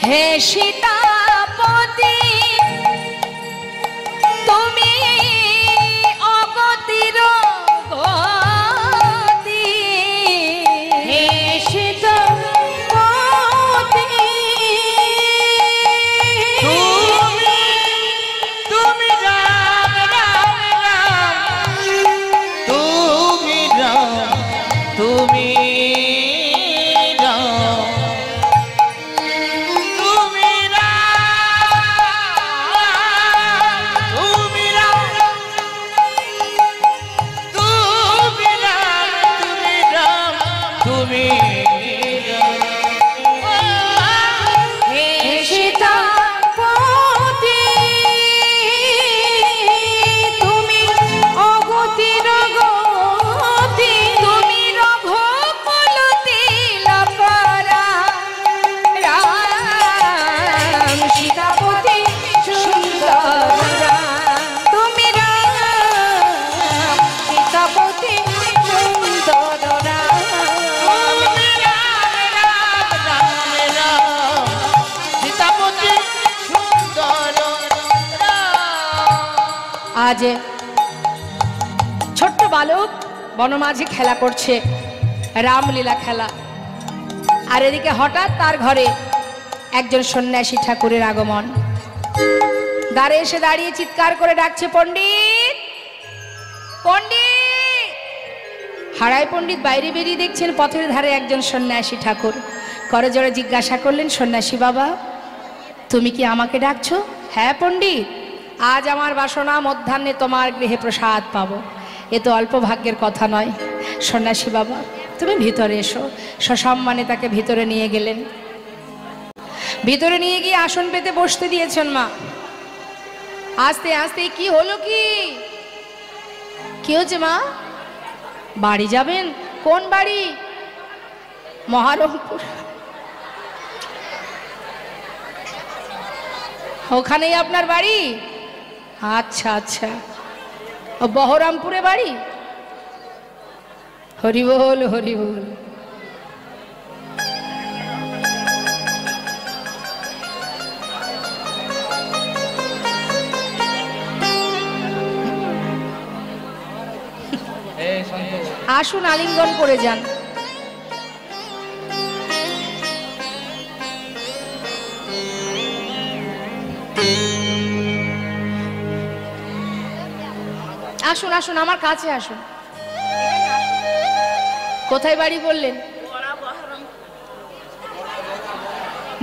হে সীতাপতি তুমি অগতির গতি, হে সীতাপতি তুমি রাম রাম রাম, তুমি রাম, তুমি রাম, তুমি রাম। আজ ছোট্ট বালক বনমাঝে খেলা করছে, রামলীলা খেলা। আর এদিকে হঠাৎ তার ঘরে একজন সন্ন্যাসী ঠাকুরের আগমন। দ্বারে এসে দাঁড়িয়ে চিৎকার করে ডাকছে, পণ্ডিত পণ্ডিত। হারাই পণ্ডিত বাইরে বেরিয়ে দেখছেন পথের ধারে একজন সন্ন্যাসী ঠাকুর। করজোড়ে জিজ্ঞাসা করলেন, সন্ন্যাসী বাবা তুমি কি আমাকে ডাকছো? হ্যাঁ পণ্ডিত, আজ আমার বাসনা মধ্যাহ্নে তোমার গৃহে প্রসাদ পাবো। এ তো অল্প ভাগ্যের কথা নয়। সন্ন্যাসী বাবা তুমি ভিতরে এসো। সসম্মানে তাকে ভিতরে নিয়ে গেলেন। ভিতরে নিয়ে গিয়ে আসন পেতে বসতে দিয়েছেন মা। আস্তে আস্তে কি হলো, কি হচ্ছে মা? বাড়ি যাবেন? কোন বাড়ি? মহারমপুর। ওখানেই আপনার বাড়ি? আচ্ছা আচ্ছা। ও বহরমপুরে বাড়ি? হরি বল হরি বল। আসুন আলিঙ্গন করে যান। আসুন আসুন আমার কাছে আসুন। কোথায় বাড়ি বললেন?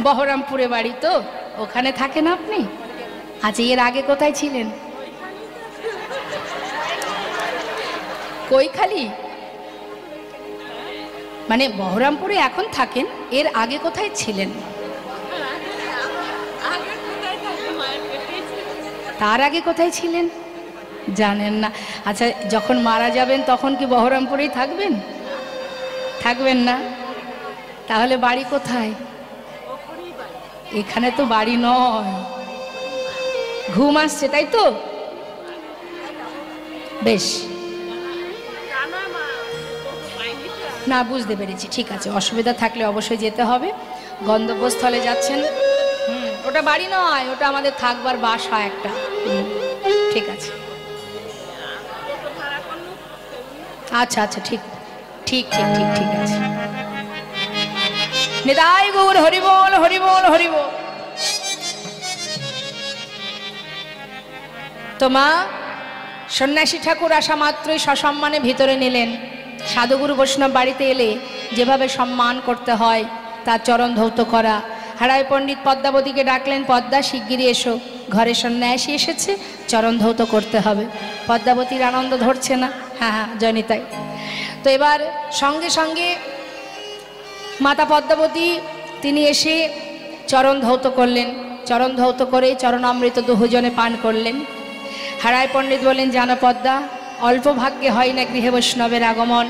বহরমপুরে বাড়ি তো, ওখানে থাকেন আপনি? আচ্ছা, এর আগে কোথায় ছিলেন? কৈখালি? মানে বহরমপুরে এখন থাকেন, এর আগে কোথায় ছিলেন? তার আগে কোথায় ছিলেন জানেন না? আচ্ছা, যখন মারা যাবেন তখন কি বহরমপুরেই থাকবেন? থাকবেন না? তাহলে বাড়ি কোথায়? এখানে তো বাড়ি নয়। ঘুম আসছে তাই তো? বেশ, না বুঝতে পেরেছি, ঠিক আছে। অসুবিধা থাকলে অবশ্যই যেতে হবে। গন্তব্যস্থলে যাচ্ছেন, ওটা বাড়ি নয়, ওটা আমাদের থাকবার বাসা একটা। ঠিক আছে, আচ্ছা আচ্ছা, ঠিক ঠিক ঠিক ঠিক ঠিক আছে। নিতাই গৌর হরি বল হরি বল হরি বল। তো মা সন্ন্যাসী ঠাকুর আসা মাত্রই সসম্মানে ভিতরে নিলেন। সাধুগুরু বৈষ্ণব বাড়িতে এলে যেভাবে সম্মান করতে হয় তার চরণ ধৌত করা। হারাই পণ্ডিত পদ্মাবতীকে ডাকলেন, পদ্মা শিগগিরই এসো, ঘরে সন্ন্যাসী এসেছে, চরণ ধৌত করতে হবে। পদ্মাবতীর আনন্দ ধরছে না। হ্যাঁ হ্যাঁ জয়নিতাই। তো এবার সঙ্গে সঙ্গে মাতা পদ্মাবতী তিনি এসে চরণ ধৌত করলেন। চরণ ধৌত করে চরণামৃত দুজনে পান করলেন। হারাই পণ্ডিত বলেন, জানো পদ্মা, অল্প ভাগ্যে হয় না গৃহে বৈষ্ণবের আগমন।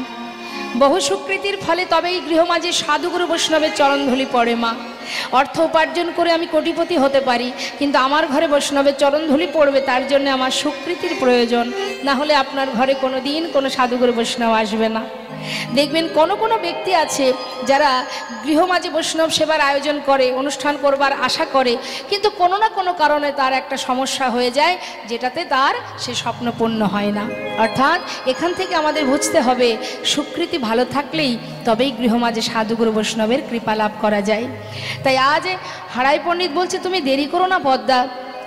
বহু সুকৃতির ফলে তবেই গৃহমাঝে সাধুগুরু বৈষ্ণবের চরণধূলি পড়ে মা। অর্থ উপার্জন করে আমি কোটিপতি হতে পারি, কিন্তু আমার ঘরে বৈষ্ণবের চরণধূলি পড়বে তার জন্য আমার সুকৃতির প্রয়োজন। না হলে আপনার ঘরে কোনো দিন কোনো সাধুগুরু বৈষ্ণব আসবে না। দেখবেন কোনো কোনো ব্যক্তি আছে যারা গৃহমাঝে বৈষ্ণব সেবার আয়োজন করে, অনুষ্ঠান করবার আশা করে, কিন্তু কোনো না কোনো কারণে তার একটা সমস্যা হয়ে যায়, যেটাতে তার সে স্বপ্ন পূর্ণ হয় না। অর্থাৎ এখান থেকে আমাদের বুঝতে হবে, সুকৃতি ভালো থাকলেই তবেই গৃহমাঝে সাধুগুরু বৈষ্ণবের কৃপা লাভ করা যায়। তাই আজ হারাই পণ্ডিত বলছে, তুমি দেরি করো না পদ্মা,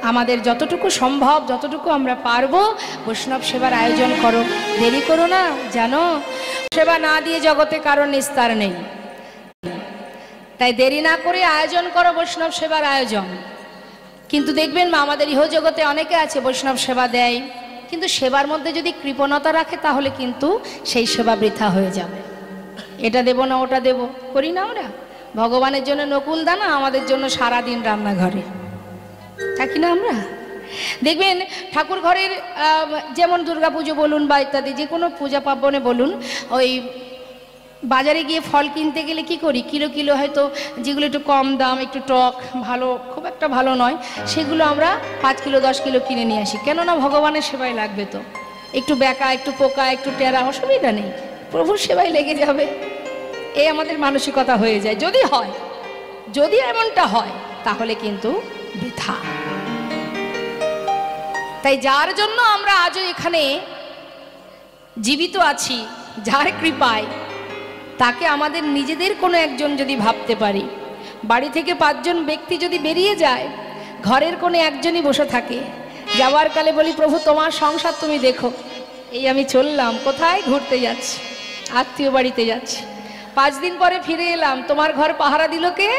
আমাদের যতটুকু সম্ভব, যতটুকু আমরা পারবো বৈষ্ণব সেবার আয়োজন করো, দেরি করো না। জানো, সেবা না দিয়ে জগতে কারো নিস্তার নেই। তাই দেরি না করে আয়োজন করো বৈষ্ণব সেবার আয়োজন। কিন্তু দেখবেন মা, আমাদের ইহজগতে অনেকে আছে বৈষ্ণব সেবা দেয়, কিন্তু সেবার মধ্যে যদি কৃপণতা রাখে তাহলে কিন্তু সেই সেবা বৃথা হয়ে যাবে। এটা দেব না ওটা দেব করি না আমরা। ভগবানের জন্য নকুল দানা, আমাদের জন্য সারাদিন রান্নাঘরে থাকি না আমরা। দেখবেন ঠাকুর ঘরের যেমন দুর্গাপুজো বলুন বা ইত্যাদি যে কোনো পূজা পার্বণে বলুন, ওই বাজারে গিয়ে ফল কিনতে গেলে কি করি, কিলো কিলো হয়তো যেগুলো একটু কম দাম, একটু টক, ভালো, খুব একটা ভালো নয়, সেগুলো আমরা 5 কিলো 10 কিলো কিনে নিয়ে আসি। কেননা ভগবানের সেবায় লাগবে তো। একটু বেঁকা, একটু পোকা, একটু টেরা, অসুবিধা নেই, প্রভুর সেবায় লেগে যাবে। এই আমাদের মানসিকতা হয়ে যায়। যদি হয়, যদি এমনটা হয় তাহলে কিন্তু বৃথা। তাই যার জন্য আমরা আজও এখানে জীবিত আছি, যার কৃপায়, তাকে আমাদের নিজেদের কোনো একজন যদি ভাবতে পারি, বাড়ি থেকে 5 জন ব্যক্তি যদি বেরিয়ে যায়, ঘরের কোনো একজনই বসে থাকে, যাওয়ার কালে বলি প্রভু তোমার সংসার তুমি দেখো, এই আমি চললাম, কোথায় ঘুরতে যাচ্ছি, আত্মীয় বাড়িতে যাচ্ছি, 5 দিন পরে ফিরে এলাম, তোমার ঘর পাহারা দিল কে?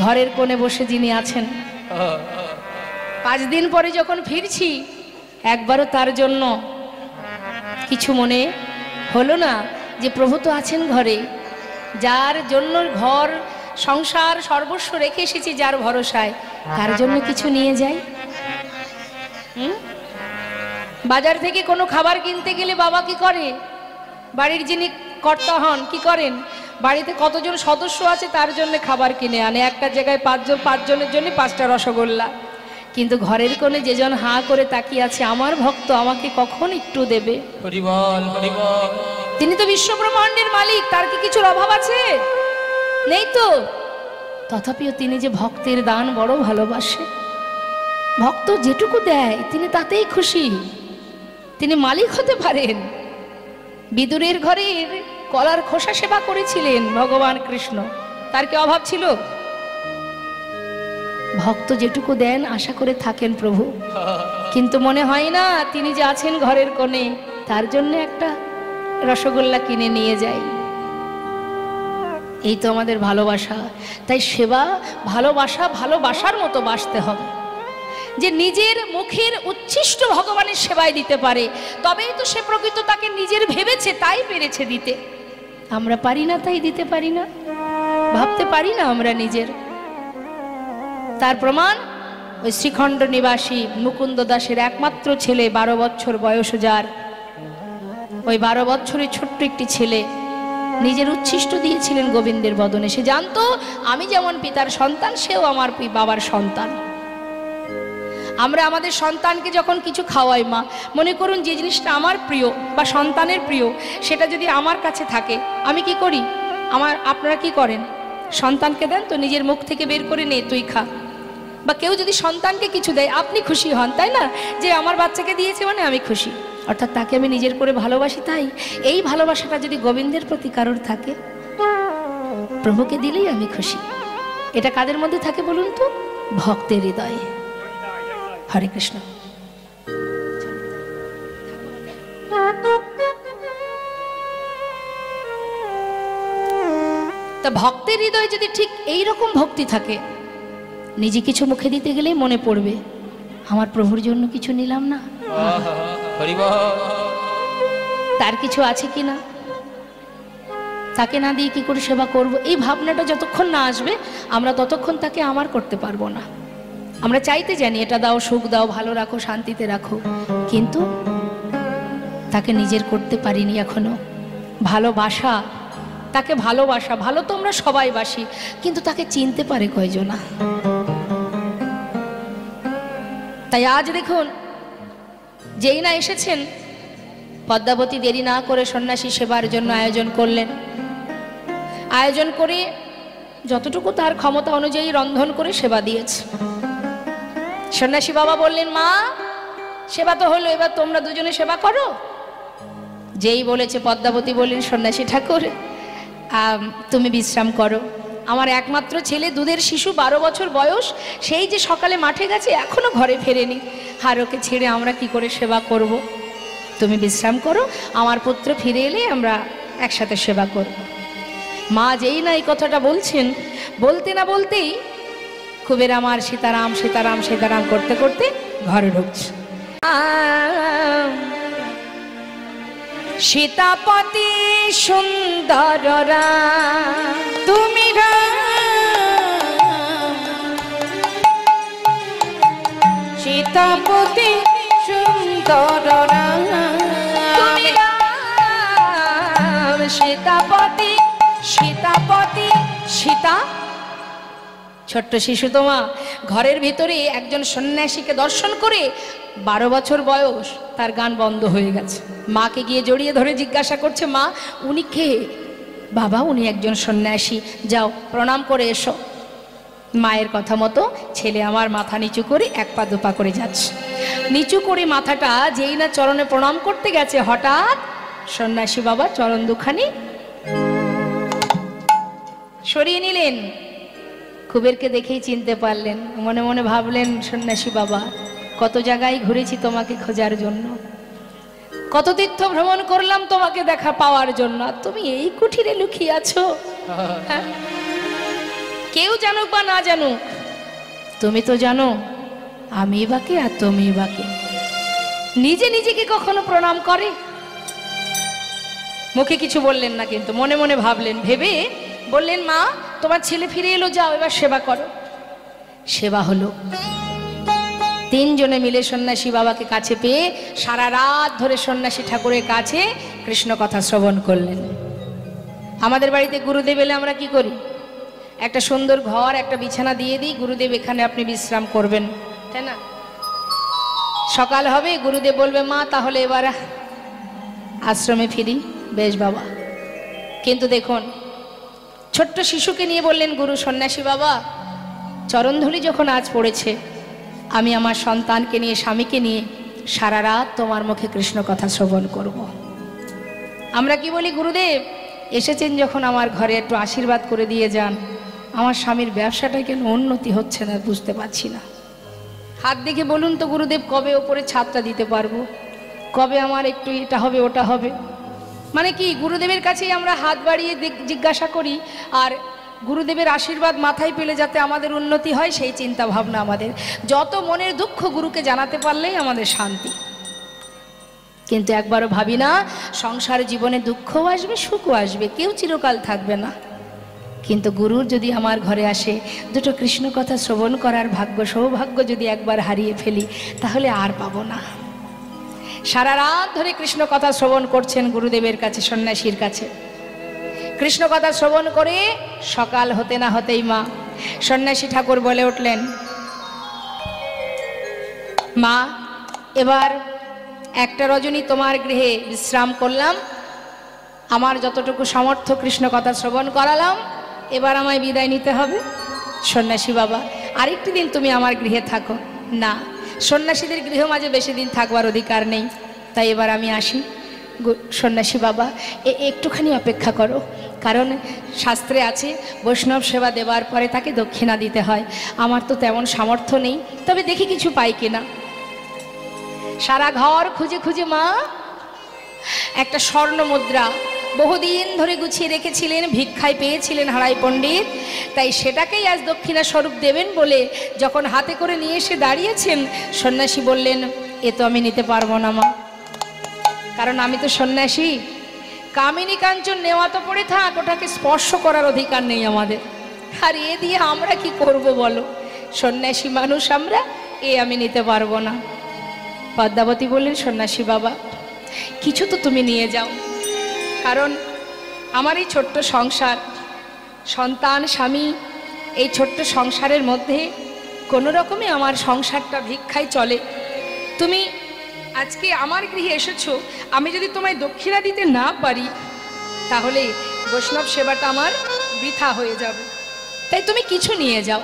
ঘরের কোণে বসে যিনি আছেন। 5 দিন পরে যখন ফিরছি, একবারও তার জন্য কিছু মনে হলো না যে প্রভু তো আছেন ঘরে, যার জন্য ঘর সংসার সর্বস্ব রেখে এসেছি, যার ভরসায়, তার জন্য কিছু নিয়ে যাই। বাজার থেকে কোনো খাবার কিনতে গেলে বাবা কি করে? বাড়ির যিনি কর্তা হন কি করেন? বাড়িতে কতজন সদস্য আছে তার জন্য খাবার কিনে আনে, একটা জায়গায় 5 জনের জন্য 5টা রসগোল্লা। কিন্তু ঘরের কোণে যেজন হাঁ করে তাকিয়ে আছে, আমার ভক্ত আমাকে কখন একটু দেবে? হরি বল, হরি বল। তিনি তো বিশ্ব ব্রহ্মাণ্ডের মালিক, তার কি কিছুর অভাব আছে? নেই তো। তথাপিও তিনি যে ভক্তের দান বড় ভালোবাসে, ভক্ত যেটুকু দেয় তিনি তাতেই খুশি। তিনি মালিক হতে পারেন। বিদুরের ঘরের কলার খোসা সেবা করেছিলেন ভগবান কৃষ্ণ, তার কি অভাব ছিল? ভক্ত যেটুকু দেন আশা করে থাকেন প্রভু, কিন্তু মনে হয় না তিনি যে আছেন ঘরের কোণে, তার জন্য একটা রসগোল্লা কিনে নিয়ে যাই। এই তো আমাদের ভালোবাসা। তাই সেবা ভালোবাসা, ভালোবাসার মতো বাসতে হবে, যে নিজের মুখের উচ্ছিষ্ট ভগবানের সেবায় দিতে পারে, তবেই তো সে প্রকৃত তাকে নিজের ভেবেছে, তাই পেরেছে দিতে। আমরা পারি না, তাই দিতে পারি না, ভাবতে পারি না আমরা নিজের। তার প্রমাণ ওই শ্রীখণ্ড নিবাসী মুকুন্দ দাসের একমাত্র ছেলে, 12 বছর বয়স যার, ওই 12 বছরের ছোট্ট একটি ছেলে নিজের উচ্ছিষ্ট দিয়েছিলেন গোবিন্দের বদনে। সে জানতো আমি যেমন পিতার সন্তান, সেও আমার বাবার সন্তান। আমরা আমাদের সন্তানকে যখন কিছু খাওয়াই, মা মনে করুন যে জিনিসটা আমার প্রিয় বা সন্তানের প্রিয়, সেটা যদি আমার কাছে থাকে, আমি কি করি? আপনারা কি করেন? সন্তানকে দেন তো, নিজের মুখ থেকে বের করে নে তুই খা। বা কেউ যদি সন্তানকে কিছু দেয়, আপনি খুশি হন, তাই না? যে আমার বাচ্চাকে দিয়েছে মানে আমি খুশি, অর্থাৎ তাকে আমি নিজের করে ভালোবাসি। তাই এই ভালোবাসাটা যদি গোবিন্দের প্রতি কারোর থাকে, প্রভুকে দিলেই আমি খুশি। এটা কাদের মধ্যে থাকে বলুন তো? ভক্তের হৃদয়ে। হরে কৃষ্ণ। তা ভক্তের হৃদয়ে যদি ঠিক এই রকম ভক্তি থাকে, নিজে কিছু মুখে দিতে গেলেই মনে পড়বে আমার প্রভুর জন্য কিছু নিলাম না, তার কিছু আছে কিনা, তাকে না দিয়ে কি করে সেবা করব। এই ভাবনাটা যতক্ষণ না আসবে, আমরা ততক্ষণ তাকে আমার করতে পারবো না। আমরা চাইতে জানি এটা দাও, সুখ দাও, ভালো রাখো, শান্তিতে রাখো, কিন্তু তাকে নিজের করতে পারিনি এখনো। ভালোবাসা, তাকে ভালোবাসা, ভালো তো আমরা সবাই বাসি, কিন্তু তাকে চিনতে পারে কয়জনা? তাই আজ দেখুন, যেই না এসেছেন, পদ্মাবতী দেরি না করে সন্ন্যাসী সেবার জন্য আয়োজন করলেন। আয়োজন করে যতটুকু তার ক্ষমতা অনুযায়ী রন্ধন করে সেবা দিয়েছে। সন্ন্যাসী বাবা বললেন, মা সেবা তো হলো, এবার তোমরা দুজনে সেবা করো। যেই বলেছে পদ্মাবতী বললেন, সন্ন্যাসী ঠাকুর তুমি বিশ্রাম করো, আমার একমাত্র ছেলে দুধের শিশু 12 বছর বয়স, সেই যে সকালে মাঠে গেছে এখনো ঘরে ফেরেনি, আর ওকে ছেড়ে আমরা কি করে সেবা করব? তুমি বিশ্রাম করো, আমার পুত্র ফিরে এলে আমরা একসাথে সেবা করব। মা যেই না এই কথাটা বলছেন, বলতে না বলতেই কুবের আমার সীতারাম সীতারাম সীতারাম করতে করতে ঘরে ঢুকছে। সীতাপতি সুন্দররা তুমি সীতাপতি সুন্দররা, তুমি সীতাপতি সীতাপতি সীতা। ছোট্ট শিশু তোমা ঘরের ভিতরে একজন সন্ন্যাসীকে দর্শন করে 12 বছর বয়স, তার গান বন্ধ হয়ে গেছে। মাকে গিয়ে জড়িয়ে ধরে জিজ্ঞাসা করছে, মা উনি কে? বাবা উনি একজন সন্ন্যাসী, যাও প্রণাম করে এসো। মায়ের কথা মতো ছেলে আমার মাথা নিচু করে 1 পা 2 পা করে যাচ্ছে। নিচু করে মাথাটা যেই না চরণে প্রণাম করতে গেছে, হঠাৎ সন্ন্যাসী বাবা চরণ দুখানি সরিয়ে নিলেন। কুবেরকে দেখেই চিনতে পারলেন। মনে মনে ভাবলেন, সন্ন্যাসী বাবা, কত জায়গায় ঘুরেছি তোমাকে খোঁজার জন্য, কত তীর্থ ভ্রমণ করলাম তোমাকে দেখা পাওয়ার জন্য, আর তুমি এই কুঠিরে লুকিয়ে আছো। হ্যাঁ? কেউ জানুক বা না জানুক, তুমি তো জানো আমি বাকে আর তুমি বাকে। নিজে নিজেকে কখনো প্রণাম করে? মুখে কিছু বললেন না, কিন্তু মনে মনে ভাবলেন। ভেবে বললেন, মা তোমার ছেলে ফিরে এলো, যাও এবার সেবা করো। সেবা হলো। তিনজনে মিলে সন্ন্যাসী বাবাকে কাছে পেয়ে সারা রাত ধরে সন্ন্যাসী ঠাকুরের কাছে কৃষ্ণ কথা শ্রবণ করলেন। আমাদের বাড়িতে গুরুদেব এলে আমরা কি করি? একটা সুন্দর ঘর, একটা বিছানা দিয়ে দিই, গুরুদেব এখানে আপনি বিশ্রাম করবেন, তাই না? সকাল হবে, গুরুদেব বলবে, মা তাহলে এবার আশ্রমে ফিরি। বেশ বাবা। কিন্তু দেখুন, ছোট্ট শিশুকে নিয়ে বললেন গুরু, সন্ন্যাসী বাবা, চরণধূলি যখন আজ পড়েছে, আমি আমার সন্তানকে নিয়ে, স্বামীকে নিয়ে সারা রাত তোমার মুখে কৃষ্ণ কথা শ্রবণ করব। আমরা কি বলি, গুরুদেব এসেছেন যখন আমার ঘরে একটু আশীর্বাদ করে দিয়ে যান। আমার স্বামীর ব্যবসাটা কেন উন্নতি হচ্ছে না বুঝতে পারছি না। হাত দেখে বলুন তো গুরুদেব, কবে ওপরে ছাদটা দিতে পারবো, কবে আমার একটু এটা হবে ওটা হবে। মানে কি, গুরুদেবের কাছেই আমরা হাত বাড়িয়ে জিজ্ঞাসা করি, আর গুরুদেবের আশীর্বাদ মাথায় পেলে যাতে আমাদের উন্নতি হয় সেই চিন্তা ভাবনা আমাদের। যত মনের দুঃখ গুরুকে জানাতে পারলেই আমাদের শান্তি। কিন্তু একবারও ভাবি না সংসার জীবনে দুঃখও আসবে, সুখও আসবে, কেউ চিরকাল থাকবে না। কিন্তু গুরুর যদি আমার ঘরে আসে, দুটো কৃষ্ণ কথা শ্রবণ করার ভাগ্য, সৌভাগ্য যদি একবার হারিয়ে ফেলি, তাহলে আর পাবো না। সারা রাত ধরে কৃষ্ণ কথা শ্রবণ করছেন গুরুদেবের কাছে, সন্ন্যাসীর কাছে। কৃষ্ণ কথা শ্রবণ করে সকাল হতে না হতেই মা সন্ন্যাসী ঠাকুর বলে উঠলেন, মা এবার একটা রজনী তোমার গৃহে বিশ্রাম করলাম, আমার যতটুকু সামর্থ্য কৃষ্ণ কথা শ্রবণ করালাম, এবার আমায় বিদায় নিতে হবে। সন্ন্যাসী বাবা, আরেকটি দিন তুমি আমার গৃহে থাকো। না, সন্ন্যাসীদের গৃহ মাঝে বেশি দিন থাকবার অধিকার নেই, তাই এবার আমি আসি। সন্ন্যাসী বাবা, একটুখানি অপেক্ষা করো, কারণ শাস্ত্রে আছে বৈষ্ণব সেবা দেওয়ার পরে তাকে দক্ষিণা দিতে হয়। আমার তো তেমন সামর্থ্য নেই, তবে দেখি কিছু পাই কিনা। সারা ঘর খুঁজে খুঁজে মা একটা স্বর্ণ মুদ্রা বহুদিন ধরে গুছিয়ে রেখেছিলেন, ভিক্ষায় পেয়েছিলেন হারাই পণ্ডিত, তাই সেটাকেই আজ দক্ষিণা স্বরূপ দেবেন বলে যখন হাতে করে নিয়ে এসে দাঁড়িয়েছেন, সন্ন্যাসী বললেন, এ তো আমি নিতে পারবো না মা, কারণ আমি তো সন্ন্যাসী। কামিনী কাঞ্চন নেওয়া তো পড়ে থাক, ওটাকে স্পর্শ করার অধিকার নেই আমাদের। আর এ দিয়ে আমরা কি করব বলো, সন্ন্যাসী মানুষ আমরা, এ আমি নিতে পারবো না। পদ্মাবতী বললেন, সন্ন্যাসী বাবা কিছু তো তুমি নিয়ে যাও, কারণ আমার এই ছোট্ট সংসার, সন্তান স্বামী, এই ছোট্ট সংসারের মধ্যে কোনো রকমে আমার সংসারটা ভিক্ষায় চলে। তুমি আজকে আমার গৃহে এসেছো, আমি যদি তোমায় দক্ষিণা দিতে না পারি তাহলে বৈষ্ণব সেবাটা আমার বৃথা হয়ে যাবে, তাই তুমি কিছু নিয়ে যাও।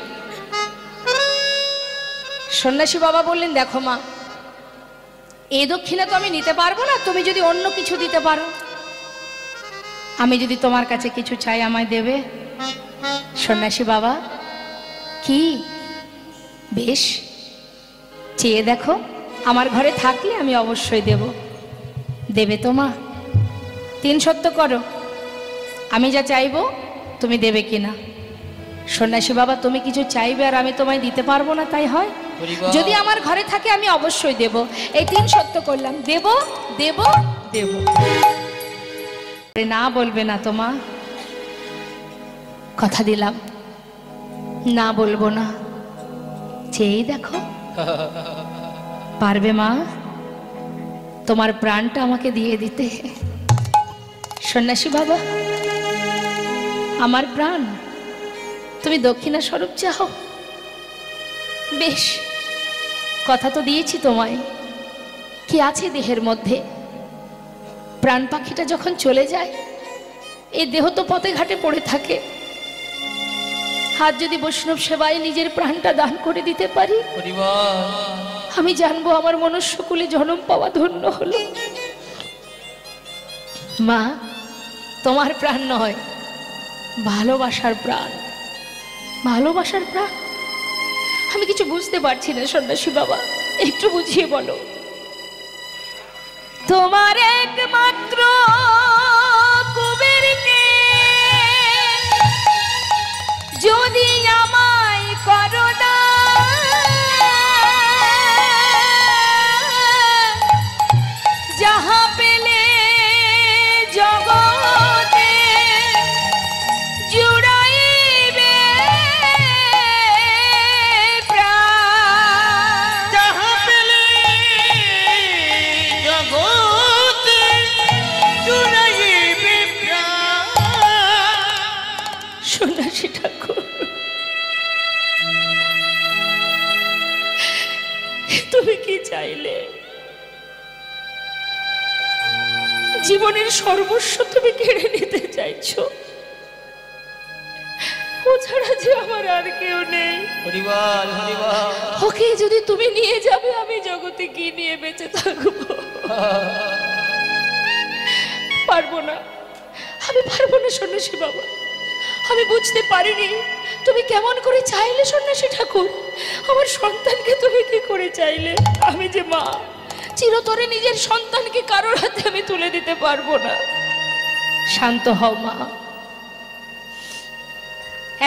সন্ন্যাসী বাবা বললেন, দেখো মা, এই দক্ষিণা তো আমি নিতে পারবো না, তুমি যদি অন্য কিছু দিতে পারো, আমি যদি তোমার কাছে কিছু চাই আমায় দেবে। সন্ন্যাসী বাবা, কি? বেশ, চেয়ে দেখো, আমার ঘরে থাকলে আমি অবশ্যই দেব। দেবে তো মা? 3 সত্য করো, আমি যা চাইবো তুমি দেবে কিনা। সন্ন্যাসী বাবা, তুমি কিছু চাইবে আর আমি তোমায় দিতে পারবো না, তাই হয়? যদি আমার ঘরে থাকে আমি অবশ্যই দেব। এই 3 সত্য করলাম, দেব দেব দেব। না বলবে না তো মা? কথা দিলাম না বলবো না, চেয়েই দেখো। পারবে মা তোমার প্রাণটা আমাকে দিয়ে দিতে? সন্ন্যাসী বাবা, আমার প্রাণ তুমি দক্ষিণা স্বরূপ চাও? বেশ, কথা তো দিয়েছি তোমায়। কি আছে দেহের মধ্যে? প্রাণ পাখিটা যখন চলে যায়, এই দেহ তো পথে ঘাটে পড়ে থাকে, আজ যদি বৈষ্ণব সেবায় নিজের প্রাণটা দান করে দিতে পারি, আমি জানবো আমার মনুষ্যকুলে জন্ম পাওয়া ধন্য হলো। মা, তোমার প্রাণ নয়, ভালোবাসার প্রাণ, ভালোবাসার প্রাণ। আমি কিছু বুঝতে পারছি না সন্ন্যাসী বাবা, একটু বুঝিয়ে বলো। তোমার একমাত্র কুবেরকে যদি আমায় করো না, যাহা পেলে জগতে জুড়াইবে প্রাণ, যাহা পেলে জগতে জুড়াইবে প্রাণ। সন্ন্যাসী ঠাকুর, তুমি কি চাইলে? জীবনের সর্বস্ব তুমি কেড়ে নিতে চাইছো। ও ছাড়া যে আমার আর কেউ নেই। হরিবল হরিবল। ওকে যদি তুমি নিয়ে যাবে, আমি জগতে কি নিয়ে বেঁচে থাকবো? পারবো না, আমি পারবো না সন্ন্যাসী বাবা। আমি বুঝতে পারিনি তুমি কেমন করে চাইলে সন্ন্যাসী ঠাকুর। আমার সন্তানকে তুমি কি করে চাইলে? আমি যে মা, চিরতরে নিজের সন্তানকে কারোর হাতে আমি তুলে দিতে পারবো না। শান্ত হও মা,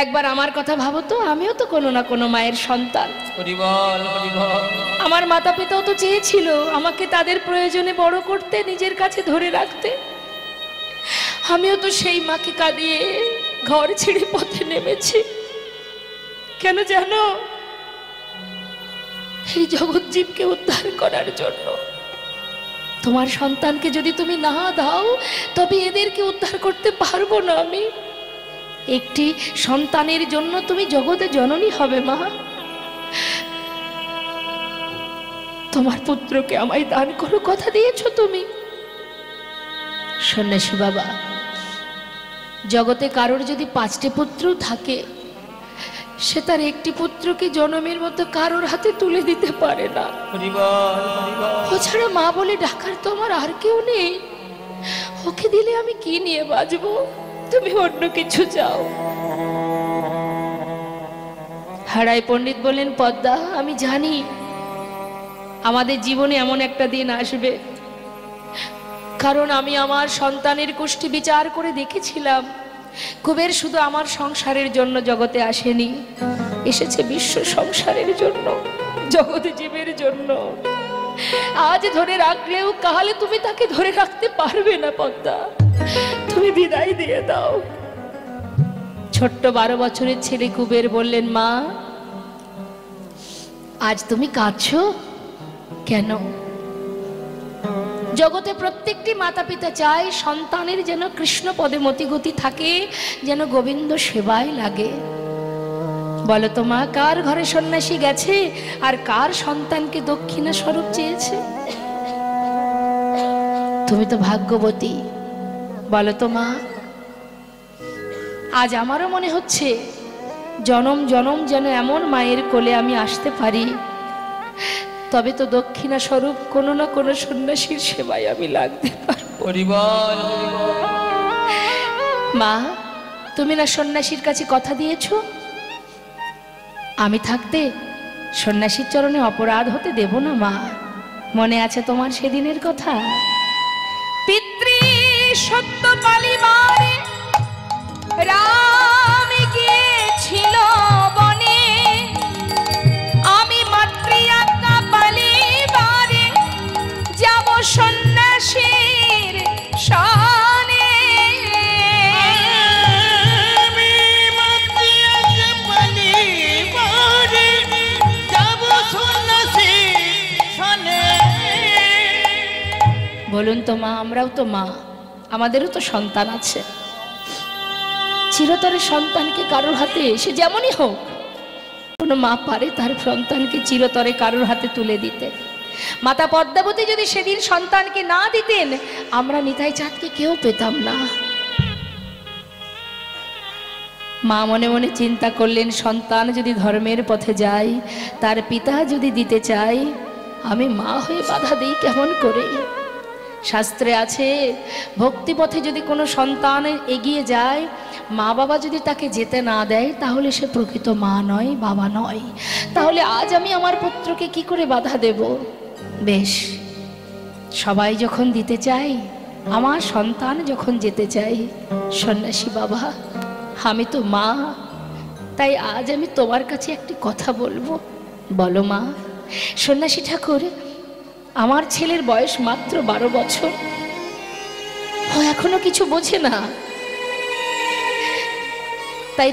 একবার আমার কথা ভাবো তো। আমিও তো কোনো না কোনো মায়ের সন্তান। হরিবল হরিবল। আমার মাতা পিতাও তো চেয়েছিল আমাকে তাদের প্রয়োজনে বড় করতে, নিজের কাছে ধরে রাখতে। আমিও তো সেই মাকে কাঁদিয়ে ঘর ছেড়ে পথে নেমেছি। কেন জানো? এই জগৎ জীবকে উদ্ধার করার জন্য। তোমার সন্তানকে যদি তুমি না দাও, তবে এদেরকে উদ্ধার করতে পারবো না আমি। একটি সন্তানের জন্য তুমি জগতে জননী হবে মা। তোমার পুত্রকে আমায় দান করো, কথা দিয়েছো তুমি। সন্ন্যাসী বাবা, জগতে কারোর যদি 5টি পুত্র থাকে, সে তার একটি পুত্রকে জনমের মতো কারোর হাতে তুলে দিতে পারে না। ও ছাড়া মা বলে ডাকার তো আমার আর কেউ নেই। ওকে দিলে আমি কি নিয়ে বাঁচবো? তুমি অন্য কিছু চাও। হারাই পণ্ডিত বললেন, পদ্মা, আমি জানি আমাদের জীবনে এমন একটা দিন আসবে, কারণ আমি আমার সন্তানের কুষ্টি বিচার করে দেখেছিলাম, কুবের শুধু আমার সংসারের জন্য জগতে আসেনি, এসেছে বিশ্ব সংসারের জন্য, জগৎ জীবের জন্য। আজ ধরে রাখলেও কালে তুমি তাকে ধরে রাখতে পারবে না পদ্মা। তুমি বিদায় দিয়ে দাও। ছোট্ট 12 বছরের ছেলে কুবের বললেন, মা, আজ তুমি কাঁদছো কেন? জগতে প্রত্যেকটি মাতা পিতা চায় সন্তানের যেন কৃষ্ণ পদে মতিগতি থাকে, যেন গোবিন্দ সেবায় লাগে। বলো তো মা, কার ঘরে সন্ন্যাসী গেছে আর কার সন্তানকে দক্ষিণা স্বরূপ চেয়েছে? তুমি তো ভাগ্যবতী। বলো তো মা, আজ আমারও মনে হচ্ছে জনম জনম যেন এমন মায়ের কোলে আমি আসতে পারি, তবে তো দক্ষিণা স্বরূপ কোনো না কোনো সন্ন্যাসীর সেবায় আমি লাগতে পারবো। মা, তুমি না সন্ন্যাসীর কাছে কথা দিয়েছো, আমি থাকতে সন্ন্যাসীর চরণে অপরাধ হতে দেব না মা। মনে আছে তোমার সেদিনের কথা? পিতৃ সত্য পালিবারে রাম গিয়েছিল বনে, আমি মাতৃ আজ্ঞা পালিবারে যাব সন্ন্যাসীর সনে। বলুন তো মা, আমরাও তো মা, আমাদেরও তো সন্তান আছে। চিরতরে সন্তানকে কারোর হাতে, সে যেমনই হোক, কোনো মা পারে তার সন্তানকে চিরতরে কারোর হাতে তুলে দিতে? মাতা পদ্মাবতী যদি সেদিন সন্তানকে না দিতেন, আমরা নিতাই চাঁদকে কেউ পেতাম না। মা মনে মনে চিন্তা করলেন, সন্তান যদি ধর্মের পথে যায়, তার পিতা যদি দিতে চায়, আমি মা হয়ে বাধা দিই কেমন করে? শাস্ত্রে আছে, ভক্তিপথে যদি কোনো সন্তান এগিয়ে যায়, মা বাবা যদি তাকে যেতে না দেয়, তাহলে সে প্রকৃত মা নয়, বাবা নয়। তাহলে আজ আমি আমার পুত্রকে কি করে বাধা দেব? বেশ, সবাই যখন দিতে চায়, আমার সন্তান যখন যেতে চাই, সন্ন্যাসী বাবা, আমি তো মা, তাই আজ আমি তোমার কাছে একটি কথা বলবো। বলো মা। সন্ন্যাসী ঠাকুর, আমার ছেলের বয়স মাত্র 12 বছর, ও এখনো কিছু বোঝে না, তাই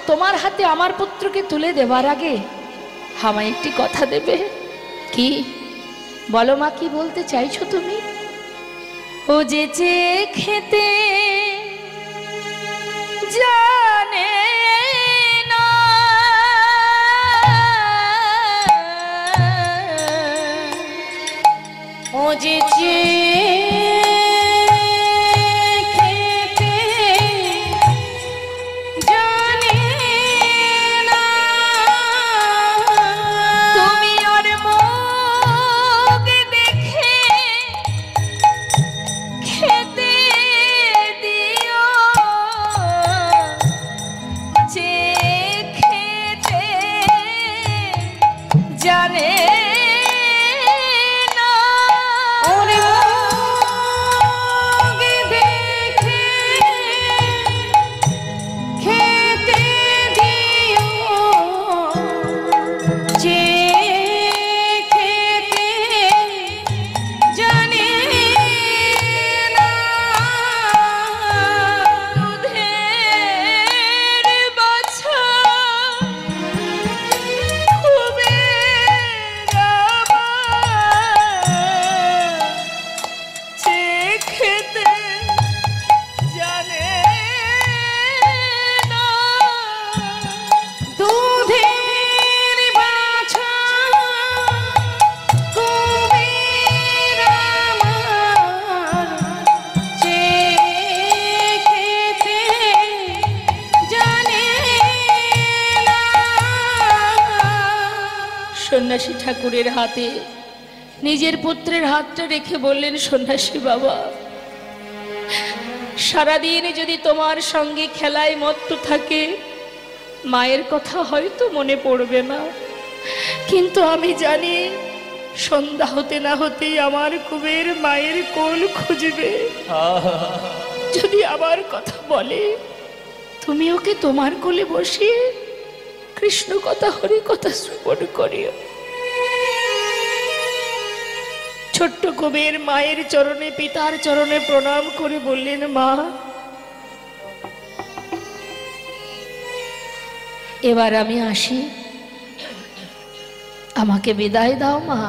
তোমার হাতে আমার পুত্রকে তুলে দেবার আগে আমায় একটি কথা দেবে। কি? বলো মা, কি বলতে চাইছো তুমি? ও যে খেতে জানে না, ও যে খেতে জানে না, তুমি ওর মুখ দেখে খেতে দিও, যে খেতে জানে না। ওর মুখ দেখে খেতে দিও, যে খেতে জানে না। দুধের বাছা কুবের আমার, যে খেতে জানে না। দুধের বাছা কুবের আমার, যে খেতে জানে না। সন্ন্যাসী ঠাকুরের হাতে নিজের পুত্রের হাতটা রেখে বললেন, সন্ন্যাসী বাবা, সারাদিন যদি তোমার সঙ্গে খেলায় মত্ত থাকে, মায়ের কথা হয়তো মনে পড়বে না, কিন্তু আমি জানি সন্ধ্যা হতে না হতেই আমার কুবের মায়ের কোল খুঁজবে। যদি আবার কথা বলে, তুমি ওকে তোমার কোলে বসিয়ে কৃষ্ণ কথা হরি কথা শ্রবণ করিও। ছোট্ট কুবের মায়ের চরণে, পিতার চরণে প্রণাম করে বললেন, মা, এবার আমি আসি, আমাকে বিদায় দাও মা।